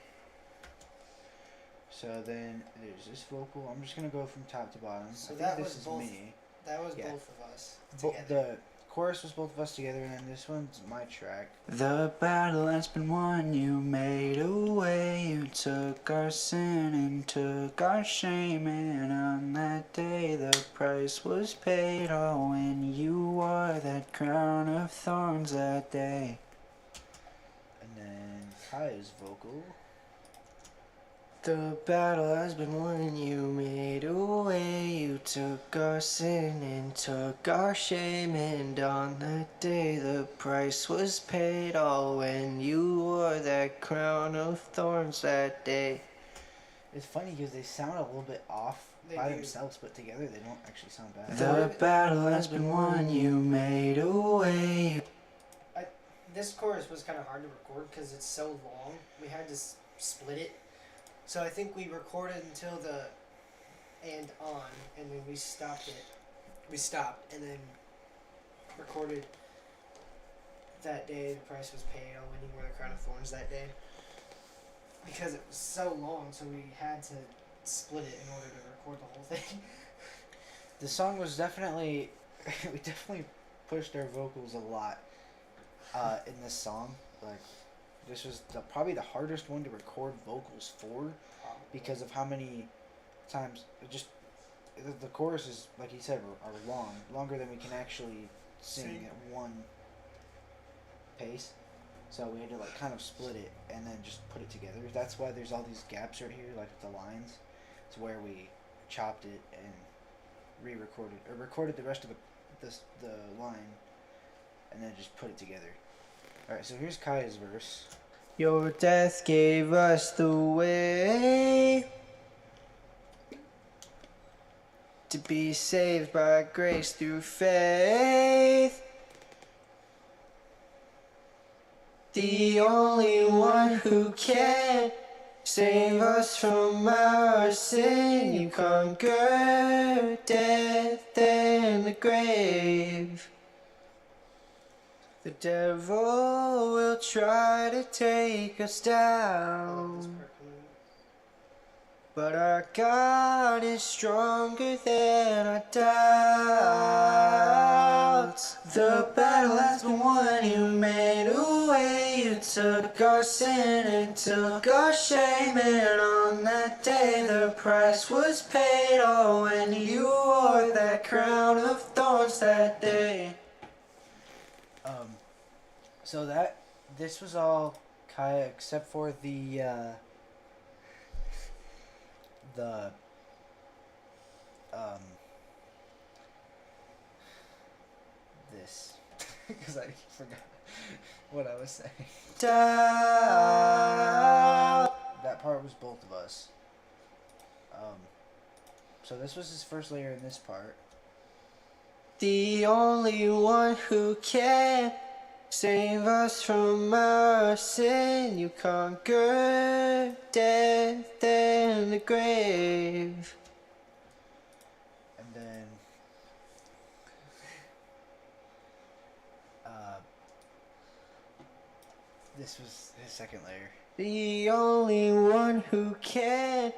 So then there's this vocal. I'm just gonna go from top to bottom. So I that think was this is both. me. That was Yeah. both of us The together. chorus was both of us together, and then this one's my track. The battle has been won. You made a way. You took our sin and took our shame. And on that day the price was paid. Oh, when you wore that crown of thorns that day. And then Kaya's vocal. The battle has been won, you made a way. You took our sin and took our shame. And on that day the price was paid. All when you wore that crown of thorns that day. It's funny because they sound a little bit off They by do. themselves, but together they don't actually sound bad. The battle has been won, you made a way. This chorus was kind of hard to record because it's so long. We had to split it. So I think we recorded until the and on, and then we stopped it. We stopped and then recorded that day. The price was paid. Oh, when you wore the crown of thorns that day. Because it was so long, so we had to split it in order to record the whole thing. The song was definitely, we definitely pushed our vocals a lot in this song. Like, this was probably the hardest one to record vocals for because of how many times, the choruses, like you said, are long, longer than we can actually sing at one pace. So we had to like kind of split it and then just put it together. That's why there's all these gaps right here, like the lines. It's where we chopped it and re-recorded or recorded the rest of the line and then just put it together. Alright, so here's Kaya's verse. Your death gave us the way to be saved by grace through faith. The only one who can save us from our sin. You conquered death and the grave. The devil will try to take us down, but our God is stronger than our doubts. The battle has been won, you made a way. You took our sin and took our shame. And on that day the price was paid. Oh, when you wore that crown of thorns that day. So this was all Kaya except for this, because I forgot what I was saying. That part was both of us. So this was his first layer in this part. The only one who can save us from our sin. You conquered death and the grave. And then this was his second layer. The only one who can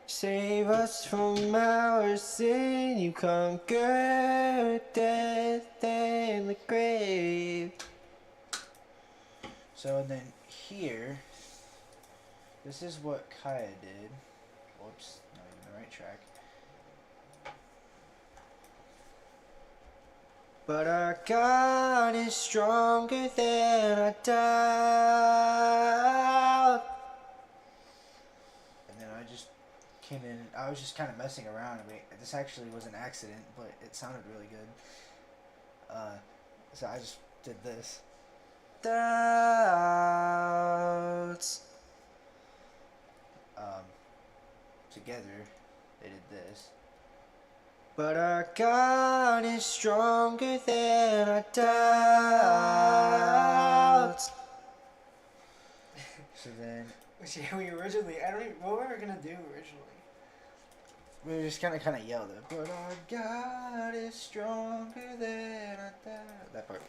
save us from our sin. You conquered death and the grave. So, and then here, this is what Kaya did. Whoops, not even the right track. But our God is stronger than I doubt. And then I just came in. I was just kind of messing around. I mean, this actually was an accident, but it sounded really good. So I just did this. Doubts. Together, they did this. But our God is stronger than our doubts. So then Which we originally, I don't even, what were we gonna do originally? we were just kind of yelled it. But our God is stronger than our doubts. That part.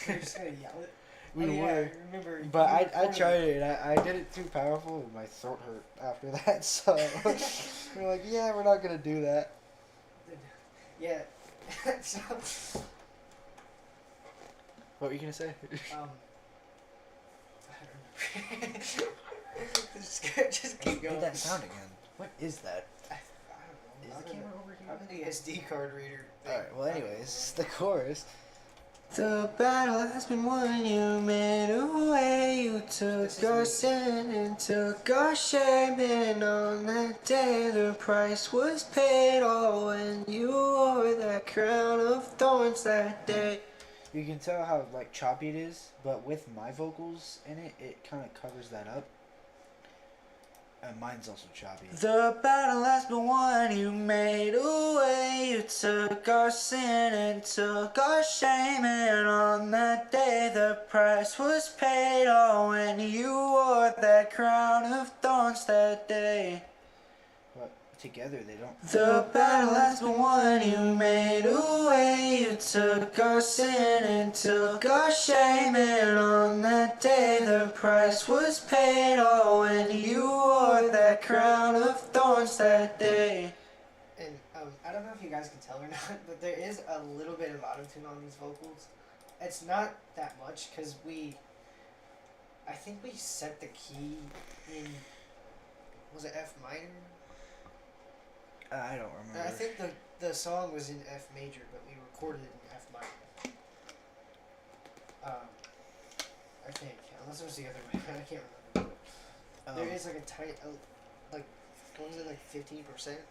We were just gonna yell it. We Oh, yeah, were. I remember. But you I recorded tried it, and I did it too powerful, and my throat hurt after that, so we're like, yeah, we're not going to do that. Yeah. So, What were you going to say? I don't remember. just keep going. Made that sound again. What is that? I Is don't know. the camera over here? I'm in the SD card reader. Alright, well anyways, the chorus. The battle has been won, you made a way, you took our sin and took our shame, and on that day the price was paid, all when you wore that crown of thorns that day. You can tell how like choppy it is, but with my vocals in it, it kind of covers that up. And mine's also choppy. The battle has been won, you made a way, you took our sin and took our shame, and on that day the price was paid, oh, when you wore that crown of thorns that day. But together they don't. The battle has been won, you made a way, you took our sin and took our shame, and on that day the price was paid, oh, when you wore that crown of thorns that day. And I don't know if you guys can tell or not, but there is a little bit of auto-tune on these vocals. It's not that much, because I think we set the key in, was it F minor? I don't remember. I think the song was in F major, but we recorded it in F minor. I think, unless it was the other way, I can't remember. There is like a tiny, like, what was it, like 15%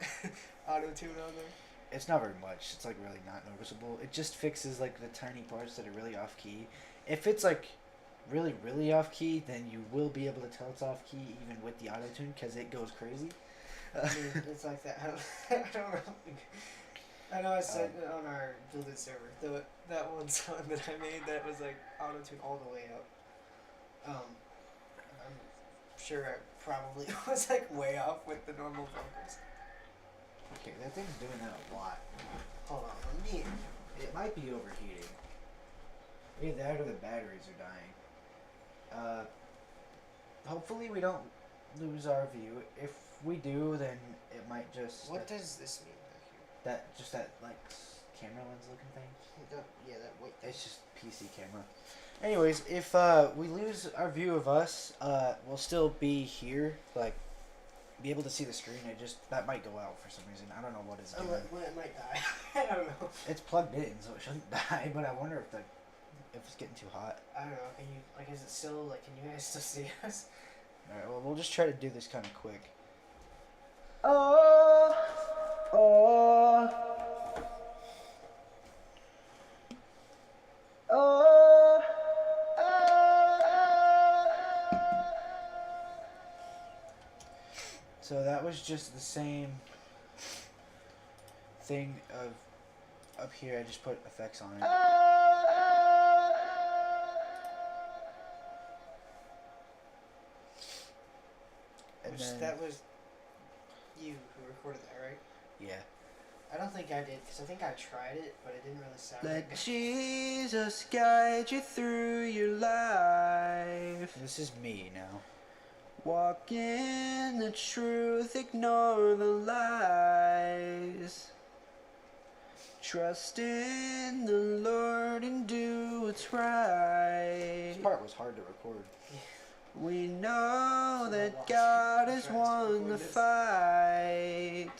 auto tune on there? It's not very much. It's like really not noticeable. It just fixes like the tiny parts that are really off key. If it's like really, really off key, then you will be able to tell it's off key even with the auto tune because it goes crazy. I mean, it's like that. I don't know. I know I said on our build-it server that one song that I made that was like auto tune all the way up. I'm sure I probably was like way off with the normal vocals. Okay, that thing's doing that a lot. Hold on, let me. It might be overheating. Either that or the batteries are dying. Hopefully we don't lose our view. If we do, then it might just. What does this mean back here? That like camera lens looking thing. Yeah, that wait. It's just PC camera. Anyways, if we lose our view of us, we'll still be here, like be able to see the screen. That might go out for some reason. I don't know what it's doing. Well, it might die. I don't know. It's plugged in, so it shouldn't die. But I wonder if it's getting too hot. I don't know. Can you is it still can you guys still see us? All right. Well, we'll just try to do this kind of quick. Oh, oh, oh, So that was just the same thing of up here. I just put effects on it. And then, that was you who recorded that, right? Yeah. I don't think I did, because I think I tried it, but it didn't really sound Let Jesus guide you through your life. This is me now. Walk in the truth, ignore the lies. Trust in the Lord and do what's right. This part was hard to record. Yeah. We know that God has won the fight.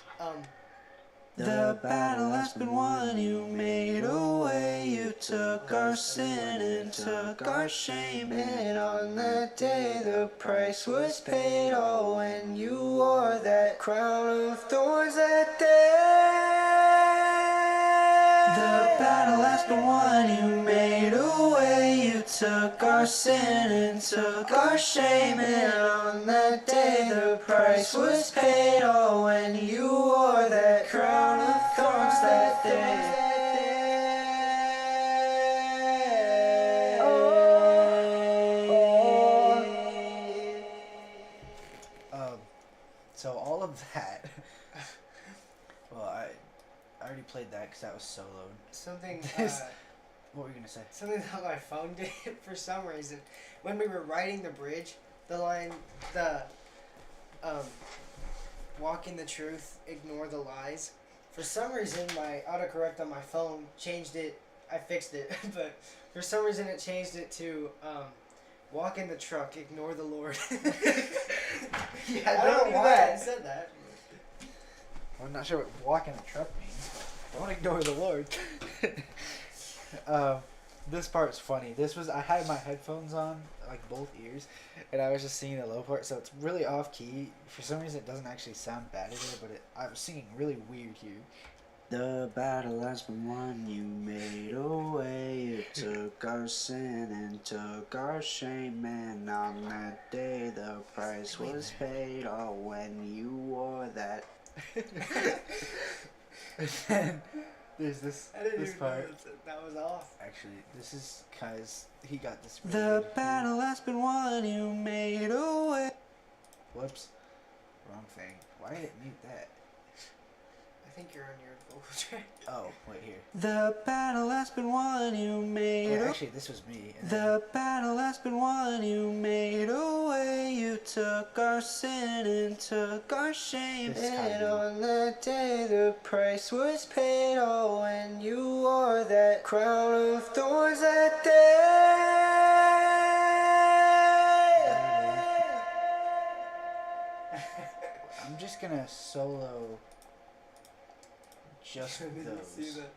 The battle has been won, you made a way. You took our sin and took our shame. And on that day the price was paid. Oh, when you wore that crown of thorns that day. The battle has been won, you made a way. You took our sin and took our shame. And on that day the price was paid. Oh, when you wore that crown of thorns that day. So all of that. Well, I already played that because that was soloed. Something. What were you gonna say? Something that my phone did for some reason. When we were writing the bridge, the line, walk in the truth, ignore the lies. For some reason, my autocorrect on my phone changed it. I fixed it, but for some reason it changed it to walk in the truck, ignore the Lord. Yeah, I don't know why I said that. I'm not sure what walk in the truck means, but don't ignore the Lord. This part's funny. I had my headphones on, like both ears, and I was just singing the low part, so it's really off key. For some reason, it doesn't actually sound bad in there, but I was singing really weird here. The battle has been won, you made a way. You took our sin and took our shame, and on that day the price was paid. Oh, when you wore that. And then there's this part. That was off. Actually, this is because he got this. The battle has been won, you made a way. Whoops. Wrong thing. Why did it mute that? I think you're on your vocal track. Oh, wait here. The battle has been won, you made a way. Actually, this was me. The battle has been won, you made a way. You took our sin and took our shame. And on that day the price was paid. Oh, when you wore that crown of thorns that day. I'm just gonna solo just those. See that?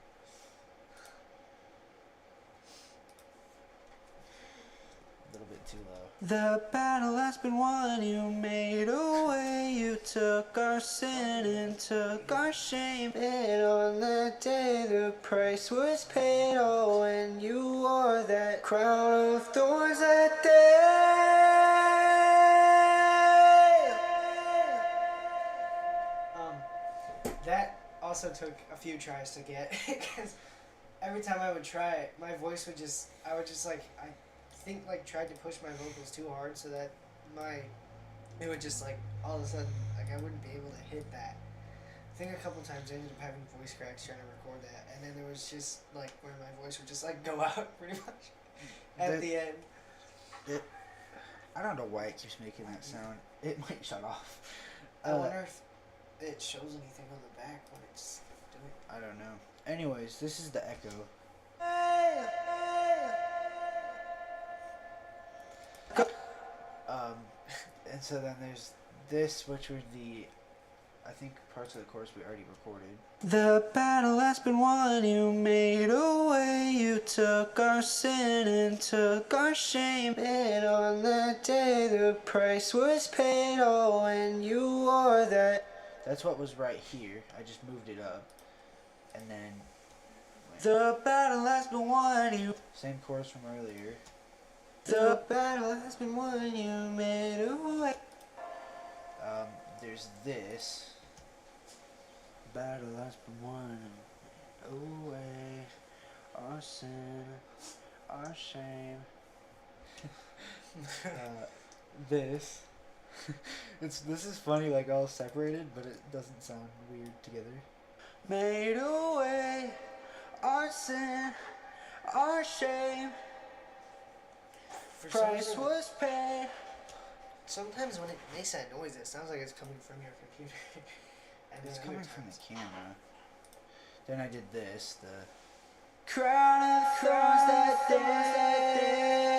A little bit too low. The battle has been won, you made a way. You took our sin and took our shame. And on that day the price was paid. Oh, when you wore that crown of thorns that day. That also took a few tries to get, because every time I would try it, my voice would just, I tried to push my vocals too hard so that it would just like, all of a sudden, like I wouldn't be able to hit that. I think a couple times I ended up having voice cracks trying to record that, and then there was just like where my voice would just like go out pretty much at the end. I don't know why it keeps making that sound. It might shut off. I wonder if it shows anything on the back when it's doing. I don't know. Anyways, this is the echo. And so then there's this, which were I think parts of the chorus we already recorded. The battle has been won, you made a way. You took our sin and took our shame. And on that day the price was paid. Oh, when you wore that. That's what was right here. I just moved it up. And then the battle has been won, you. Same chorus from earlier. The battle has been won, you made a way. There's this. Battle has been won, away. Our sin, our shame. This. This is funny, like all separated, but it doesn't sound weird together. Made away, our sin, our shame. Price was paid. Sometimes when it makes that noise, it sounds like it's coming from your computer. And It's then coming other from times- the camera. Then I did this, the Crown of Thorns that day.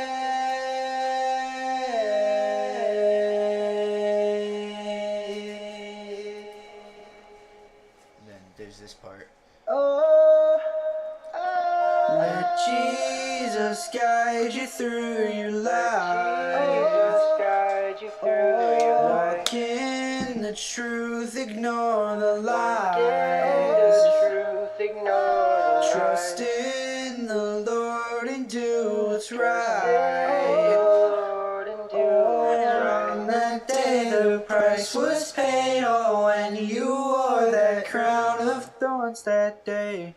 guide you through your life. Jesus guide you through your life. Walk in the truth, ignore the Walk in the lies. truth, ignore the Trust lies. in the Lord and do what's Trust in the right. Lord and do what's And right. on that day the price was paid. Oh, and you wore that crown of thorns that day.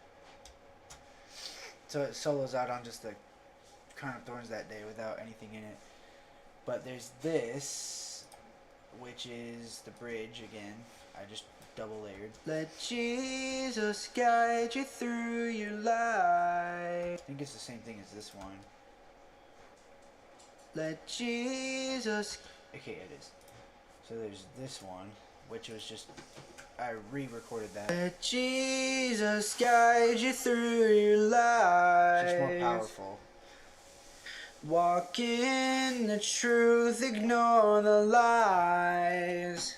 So it solos out on just the crown of thorns that day without anything in it. But there's this, which is the bridge again. I just double layered. Let Jesus guide you through your life. I think it's the same thing as this one. Let Jesus. Okay, it is. So there's this one, which was just. I re-recorded that. Let Jesus guide you through your life. It's just more powerful. Walk in the truth, ignore the lies.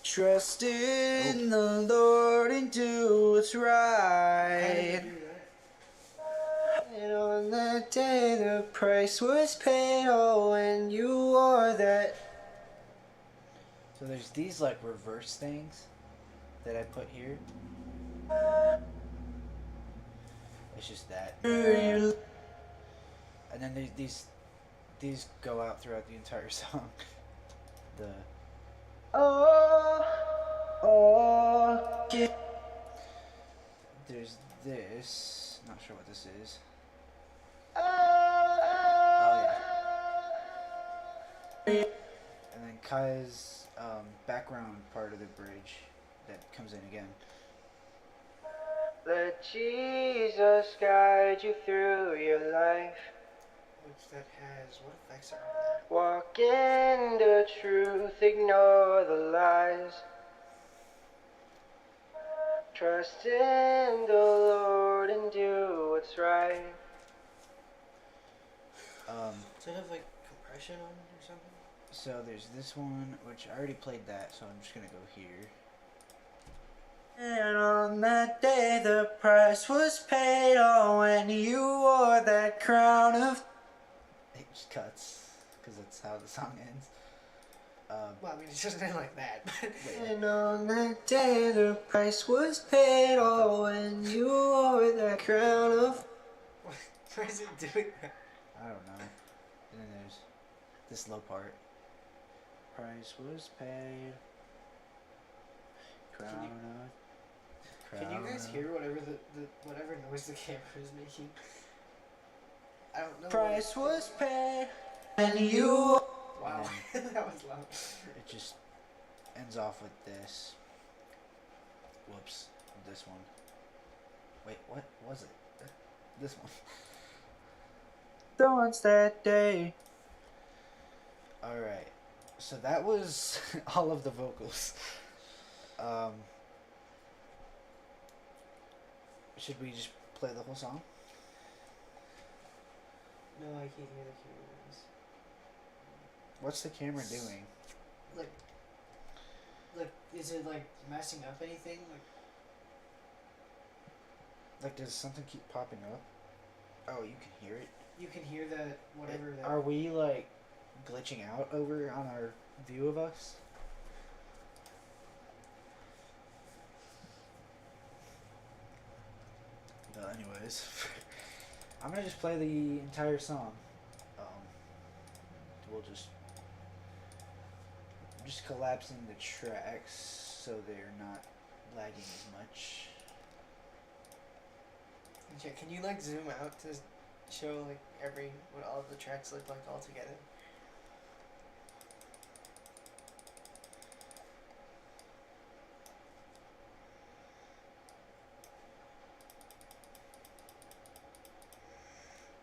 Trust in the Lord and do what's right. And on that day the price was paid. Oh, and you wore that. So there's these like reverse things that I put here. It's just that. And then these go out throughout the entire song. The there's this. Not sure what this is. Oh yeah. And then Kai's background part of the bridge that comes in again. Let Jesus guide you through your life. Which that has what effects are on that? Walk in the truth, ignore the lies. Trust in the Lord and do what's right. Does it have like compression on it or something? So there's this one, which I already played that, so I'm just gonna go here. And on that day the price was paid. Oh, and you wore that crown of. It just cuts, because that's how the song ends. Well, I mean, it doesn't end like that. And on that day the price was paid. Oh, and you wore that crown of. Why is it doing that? I don't know. And then there's this low part. Price was paid. Crown of. Can you guys hear whatever the whatever noise the camera is making? I don't know. Price was paid. And you. Wow, that was loud. It just ends off with this. Whoops. This one. Wait, what was it? This one. Thorns that day. Alright. So that was all of the vocals. Should we just play the whole song? No, I can't hear the cameras. What's the camera doing? Like, is it like messing up anything? Like, does something keep popping up? Oh, you can hear it? You can hear that whatever that. Are we, like, glitching out over on our view of us? Well, anyways. I'm gonna just play the entire song. We'll just collapsing the tracks so they're not lagging as much. Okay, can you like zoom out to show like what all of the tracks look like all together?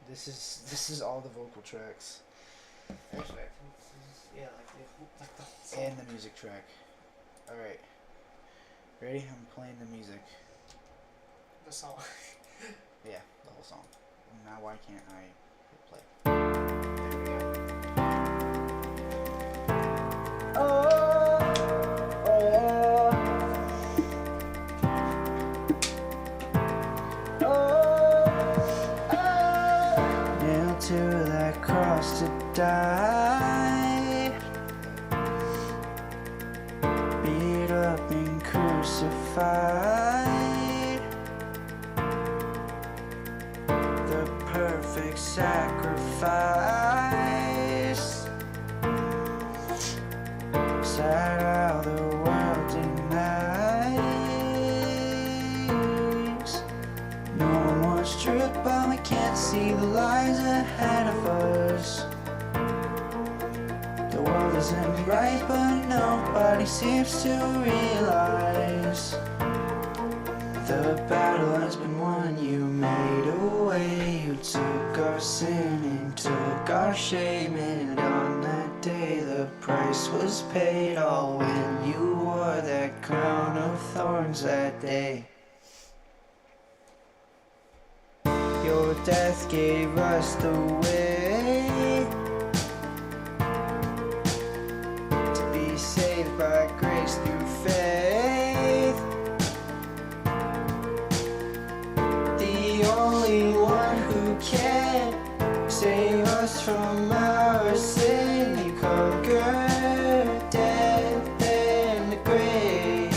This is all the vocal tracks. Actually, yeah, like the whole song. And the music track. Alright. Ready? I'm playing the music. The song. Yeah, the whole song. Now why can't I hit play? that cross to die, beat up and crucified, the perfect sacrifice, sad how the world denies. No one wants truth, but we can't see the lies ahead of us. The world isn't right, but nobody seems to realize. The battle has been won, you made a way. You took our sin and took our shame, and on that day the price was paid. All when you wore that crown of thorns that day. Your death gave us the way to be saved by grace through faith. The only one who can save us from our sin. You conquered death and the grave.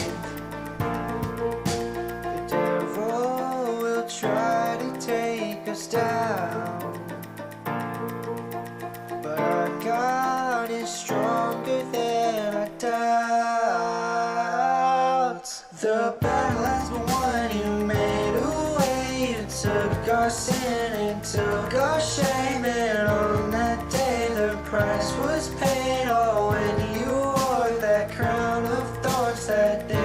The devil will try to take us down, but our God is stronger than our doubts. The battle has been won, you made a way. You took our sin and took our shame, and on that day the price was paid. Oh, when you wore that crown of thorns that day.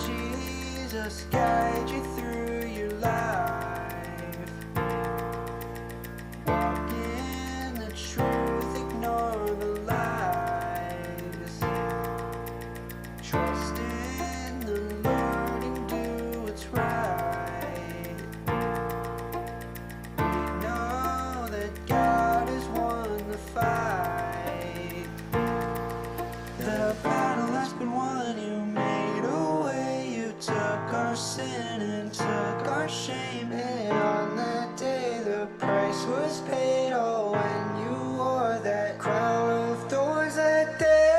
Jesus, guide you through your life. Walk in the truth, ignore the lies. Trust in the Lord and do what's right. We know that God has won the fight. The battle has been won, you made a way. You took our sin and took our shame, and on that day the price was paid. Oh, when you wore that crown of thorns that day.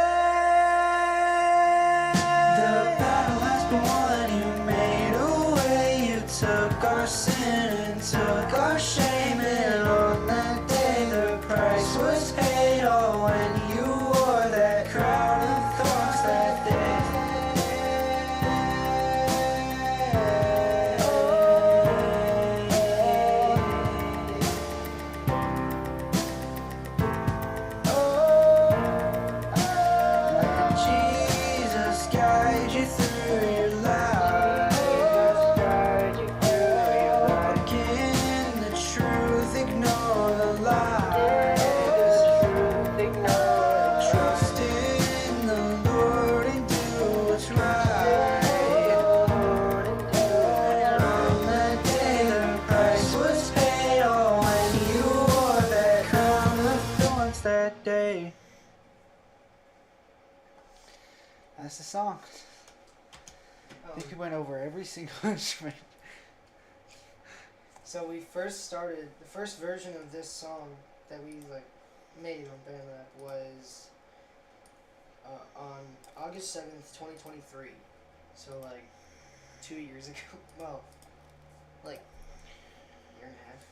The battle has been won, you made a way. You took our sin and took our shame, and on that day the price was paid. Oh, when you wore that crown of thorns that day. Jesus, guide you through your life. Walk in the truth, ignore the lies. Trust in the Lord and do what's right. And on that day the price was paid. Oh, when you wore that crown of thorns that day. That's the song. I think we went over every single instrument. So we first started, the first version of this song that we made on Bandlab was on August 7th, 2023. So 2 years ago. Well, a year and a half.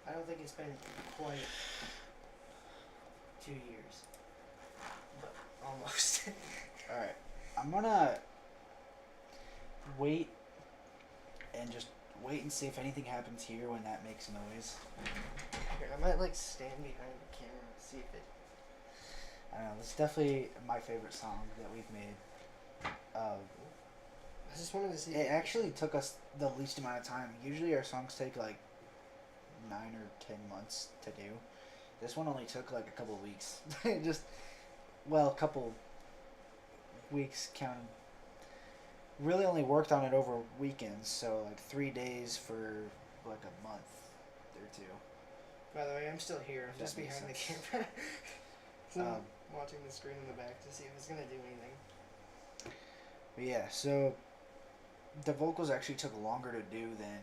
I don't think it's been quite 2 years. But almost. Alright, I'm gonna wait and see if anything happens here when that makes noise. Here, I might stand behind the camera and see if it. I don't know, this is definitely my favorite song that we've made. I just wanted to see. It actually took us the least amount of time. Usually our songs take 9 or 10 months to do. This one only took like a couple weeks. Just well, a couple weeks counting. Really only worked on it over weekends, so like 3 days for like a month or two. By the way, I'm still here. I'm That just makes behind the sense. camera. So Um, I'm watching the screen in the back to see if it's gonna do anything. But yeah, so the vocals actually took longer to do than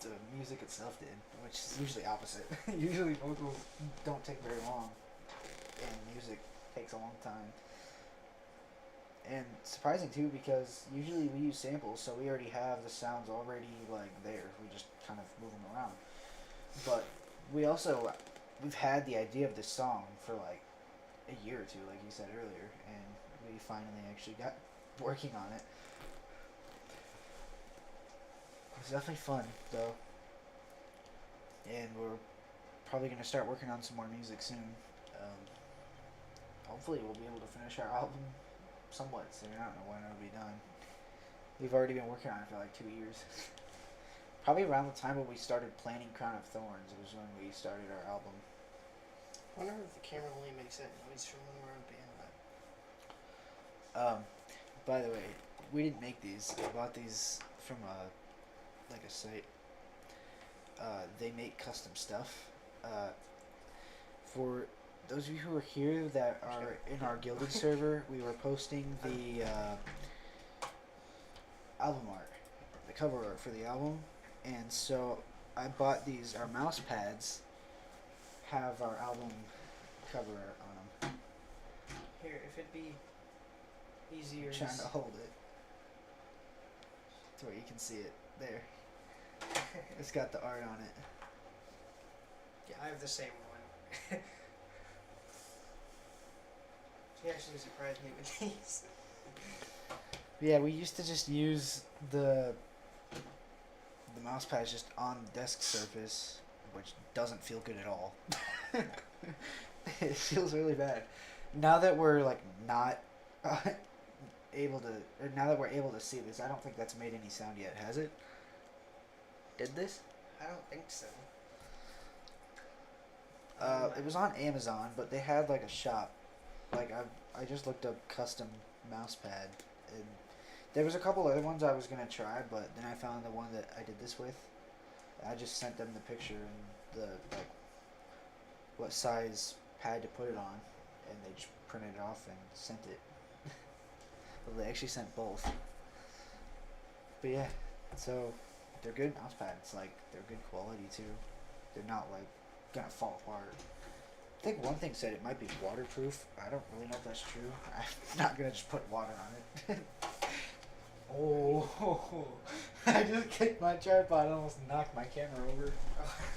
the music itself did, which is usually opposite. Usually vocals don't take very long, and music takes a long time. And surprising too, because usually we use samples, so we already have the sounds already like there. We just kind of move them around. But we've had the idea of this song for like a year or two, like you said earlier, and we finally actually got working on it. It's definitely fun though, and we're probably gonna start working on some more music soon. Hopefully, we'll be able to finish our album somewhat soon. I don't know when it'll be done. We've already been working on it for like 2 years. Probably around the time when we started planning Crown of Thorns was when we started our album. I wonder if the camera only makes that noise from when we're on band. By the way, we didn't make these. I bought these from a site. They make custom stuff. For those of you who are here that are in our Gilded server, we were posting the album art, the cover art for the album, and so I bought these. Our mouse pads have our album cover art on them. Here, if it'd be easier. I'm trying to hold it to where you can see it. There. It's got the art on it. Yeah, I have the same one. She actually surprised me with these. Yeah, we used to just use the mouse pads just on the desk surface, which doesn't feel good at all. It feels really bad. Now that we're like not now that we're able to see this, I don't think that's made any sound yet, has it? Did this? I don't think so. It was on Amazon, but they had like a shop. Like I just looked up custom mouse pad, and there was a couple other ones I was gonna try, but then I found the one that I did this with. I just sent them the picture and the like what size pad to put it on, and they just printed it off and sent it. Well, they actually sent both. But yeah, so they're good mouse pads. Like they're good quality too. They're not like gonna fall apart. I think one thing said it might be waterproof. I don't really know if that's true. I'm not gonna just put water on it. Oh, I just kicked my tripod and almost knocked my camera over.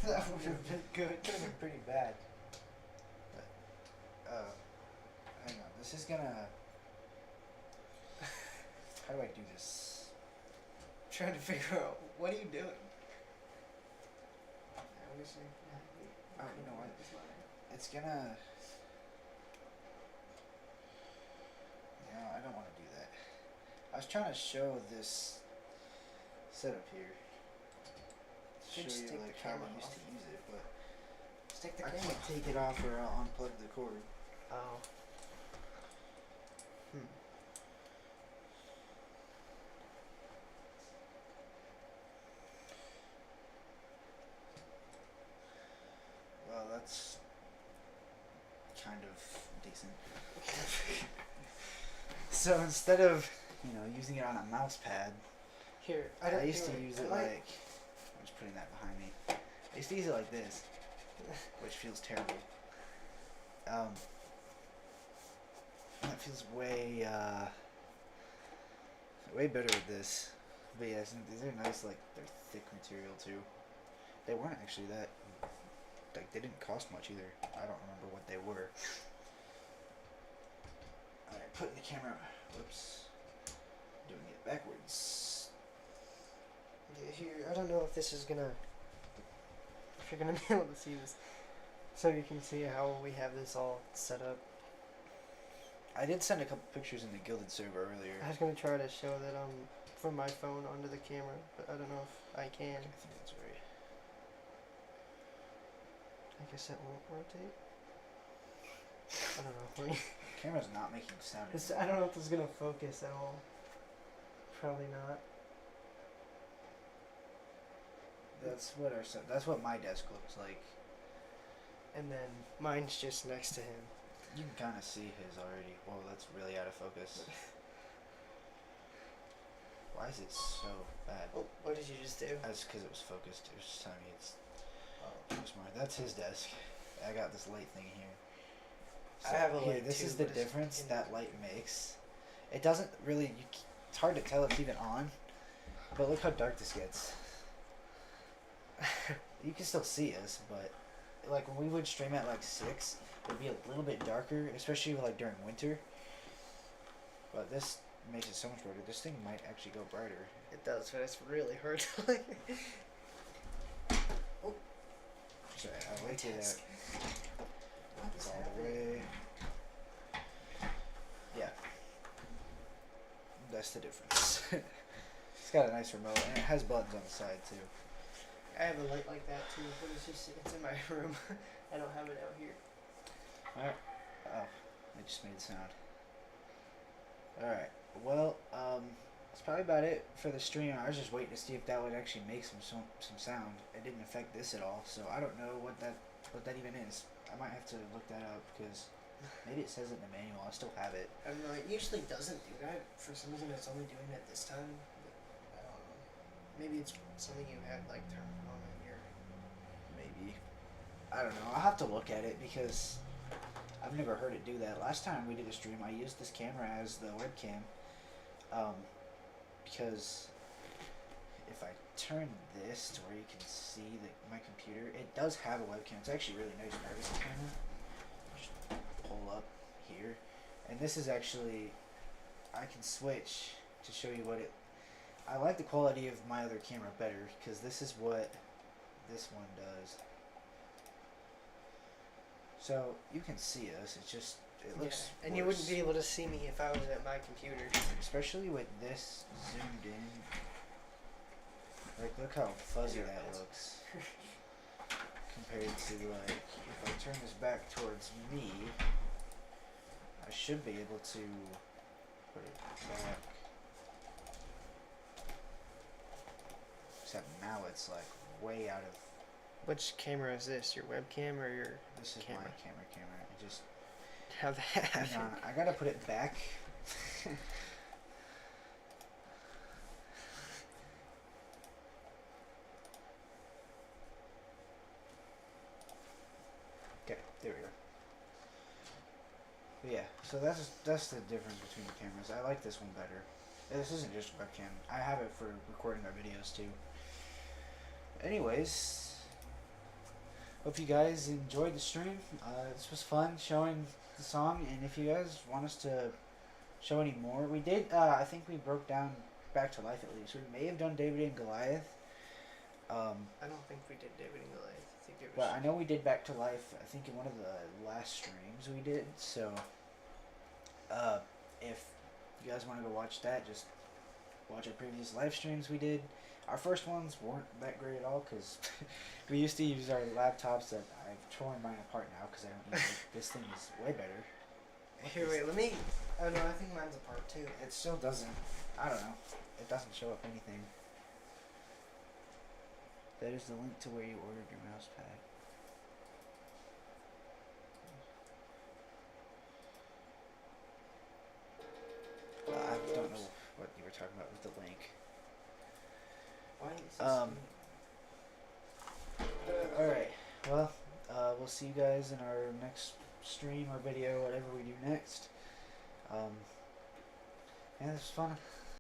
That would have been good. It could have been pretty bad. But, hang on. This is gonna. How do I do this? I'm trying to figure out what are you doing? Oh, you know what? It's gonna. No, I don't want to do that. I was trying to show this setup here. To Just show you take like the how camera I used off. to use it, but Just take the I camera. can't take it off or I'll unplug the cord. Oh. Well, that's kind of decent. So instead of using it on a mouse pad, Here, I used to use it like. I'm just putting that behind me. I used to use it like this, which feels terrible. That feels way better with this. But yeah, these are nice. Like they're thick material too. They weren't actually that. Like they didn't cost much either. I don't remember what they were. Alright, putting the camera. Whoops. Doing it backwards. Yeah, here, I don't know if this is gonna. If you're gonna be able to see this, so you can see how we have this all set up. I did send a couple pictures in the Gilded server earlier. I was gonna try to show that from my phone onto the camera, but I don't know if I can. I think that's right. I I guess that won't rotate. I don't know. Camera's not making sound. I don't know if this is gonna focus at all. Probably not. That's what my desk looks like. And then mine's just next to him. You can kind of see his already. Whoa, that's really out of focus. Why is it so bad? Oh, what did you just do? That's because it was focused. It was just telling me it's Oh. smart. That's his desk. I got this light thing here. I have a here, light this too, is the but it's difference in that the light makes. It doesn't really. It's hard to tell it's even on. But look how dark this gets. You can still see us, but like when we would stream at like 6, it'd be a little bit darker, especially like during winter. But this makes it so much brighter. This thing might actually go brighter. It does, but it's really hard to like. Oh, Sorry, I like it desk. What is all the happening? way. Yeah. That's the difference. It's got a nice remote and it has buttons on the side too. I have a light like that too, but it's in my room. I don't have it out here. Alright. Oh, I just made a sound. Alright. Well, that's probably about it for the stream. I was just waiting to see if that would actually make some sound. It didn't affect this at all, so I don't know what that even is. I might have to look that up because maybe it says it in the manual. I still have it. I don't know. It usually doesn't do that. For some reason, it's only doing it this time. But I don't know. Maybe it's something you had like turned on in your. Maybe. I don't know. I'll have to look at it because I've never heard it do that. Last time we did a stream, I used this camera as the webcam. Because if I turn this to where you can see my computer, it does have a webcam. It's actually really nice privacy camera. Just pull up here. And this is actually, I can switch to show you what it, I like the quality of my other camera better because this is what this one does. So you can see us. It's just it looks. Yeah, and you wouldn't be able to see me if I was at my computer. Especially with this zoomed in. Like look how fuzzy that looks. Compared to like if I turn this back towards me, I should be able to put it back. Except now it's like way out of. Which camera is this? Your webcam or your? This is camera. my camera. I just. Have that. Hang on, I gotta put it back. Okay, there we go. But yeah, so that's the difference between the cameras. I like this one better. This isn't just webcam. I have it for recording our videos too. Anyways, hope you guys enjoyed the stream. This was fun showing the song, and if you guys want us to show any more, we did. I think we broke down Back to Life at least. We may have done David and Goliath. I don't think we did David and Goliath. I think it was. But I know we did Back to Life. I think in one of the last streams we did. So, if you guys want to go watch that, just watch our previous live streams we did. Our first ones weren't that great at all because we used to use our laptops that I've torn mine apart now because I don't use it. This thing is way better. Here, wait. Let me. Oh no, I think mine's apart too. It still doesn't. I don't know. It doesn't show up anything. That is the link to where you ordered your mouse pad. I don't know what you were talking about with the link. Why is this? Alright, well, we'll see you guys in our next stream or video, whatever we do next. Yeah, this was fun.